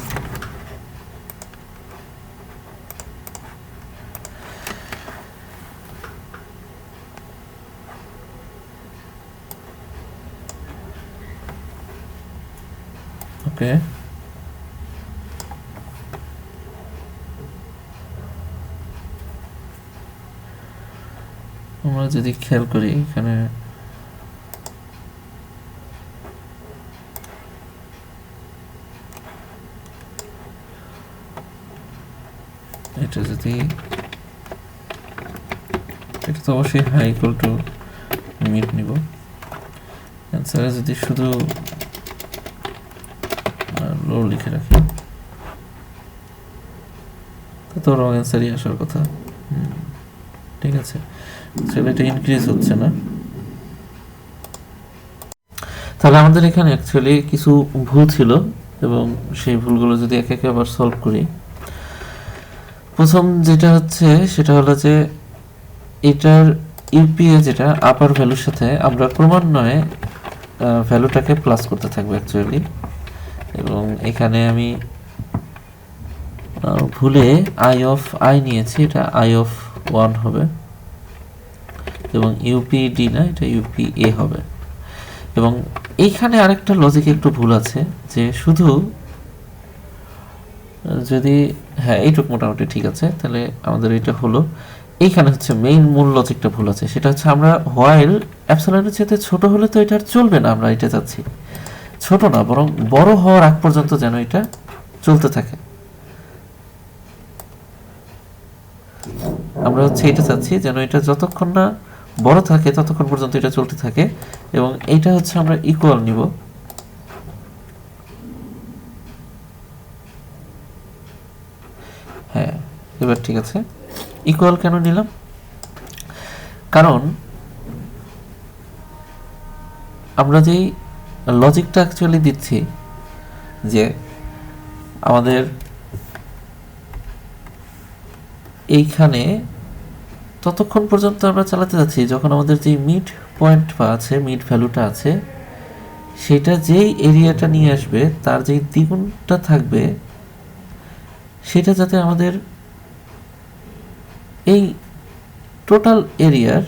ওকে, আমরা যদি খেয়াল করি এখানে এটা যদি, এটা তো অবশ্যই হাই ইকুয়াল টু মিড নিব। অ্যান্সারে যদি শুধু লো লিখে রাখি, তো রং অ্যান্সারই আসার কথা। ঠিক আছে, তাহলে এটা ইনক্রিজ হচ্ছে না। তাহলে আমাদের এখানে অ্যাকচুয়ালি কিছু ভুল ছিল, এবং সেই ভুলগুলো যদি একে একে আবার সলভ করি, প্রথম যেটা হচ্ছে সেটা হলো যে এটার ইউপিএ যেটা আপার ভ্যালুর সাথে আমরা ক্রমান্বয়ে ভ্যালুটাকে প্লাস করতে থাকবো অ্যাকচুয়ালি, এবং এখানে আমি ভুলে আই অফ আই নিয়েছি, এটা আই অফ 1 হবে, এবং ইউপিডি না, এটা ইউপিএ হবে। এবং এইখানে আরেকটা লজিকে একটু ভুল আছে, যে শুধু যদি হ্যাঁ এইটুকু মোটামুটি ঠিক আছে, তাহলে আমাদের এটা হলো। এইখানে হচ্ছে মেইন মূল লজিকটা ভুল আছে, সেটা হচ্ছে আমরা হোয়াইল অ্যাপসিলনের চেয়ে ছোট হলে তো এটা আর চলবে না, আমরা এটা চাচ্ছি ছোট না বরং বড় হওয়ার আগ পর্যন্ত যেন এটা চলতে থাকে। আমরা হচ্ছে এটা চাচ্ছি যেন এটা যতক্ষণ না বড় থাকে ততক্ষণ পর্যন্ত এটা চলতে থাকে, এবং এইটা হচ্ছে আমরা ইকুয়াল নিব। হ্যাঁ, এবার ঠিক আছে। ইকুয়াল কেন নিলাম? কারণ আমরা যেই লজিকটা অ্যাকচুয়ালি দিচ্ছি, যে আমাদের এইখানে ততক্ষণ পর্যন্ত আমরা চালাতে যাচ্ছি যখন আমাদের যে মিড পয়েন্ট বা আছে, মিড ভ্যালুটা আছে, সেটা যেই এরিয়াটা নিয়ে আসবে তার যেই দ্বিগুণটা থাকবে, সেটা যাতে আমাদের এই টোটাল এরিয়ার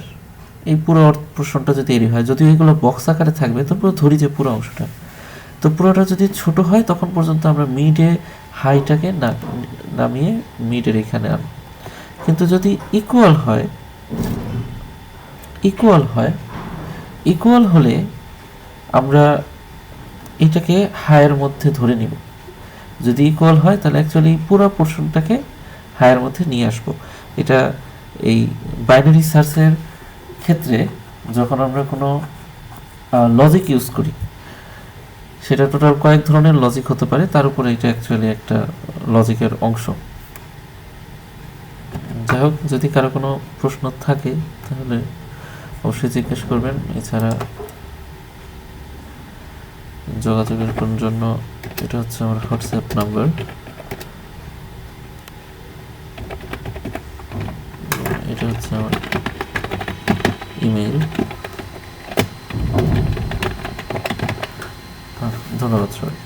এই পুরো পোর্শনটা যদি এরিয়া হয়, যদিও এগুলো বক্স আকারে থাকবে, তো পুরো ধরি যে পুরো অংশটা, তো পুরোটা যদি ছোট হয় তখন পর্যন্ত আমরা মিডে হাইটাকে নামিয়ে মিডের এখানে আনব। কিন্তু যদি ইকুয়াল হলে আমরা এটাকে হায়ের মধ্যে ধরে নিব। যদি ইকুয়াল হয় তাহলে অ্যাকচুয়ালি পুরো পোর্শনটাকে হায়ের মধ্যে নিয়ে আসবো। এটা এই বাইনারি সার্চের ক্ষেত্রে যখন আমরা কোনো লজিক ইউজ করি, সেটা টোটাল কয়েক ধরনের লজিক হতে পারে, তার উপরে এটা অ্যাকচুয়ালি একটা লজিকের অংশ। যাই হোক, যদি কারো কোনো প্রশ্ন থাকে তাহলে অবশ্যই জিজ্ঞেস করবেন। এছাড়া যোগাযোগের জন্য এটা হচ্ছে আমার হোয়াটসঅ্যাপ নাম্বার, এটা হচ্ছে আমার ইমেইল। ধন্যবাদ সবাই।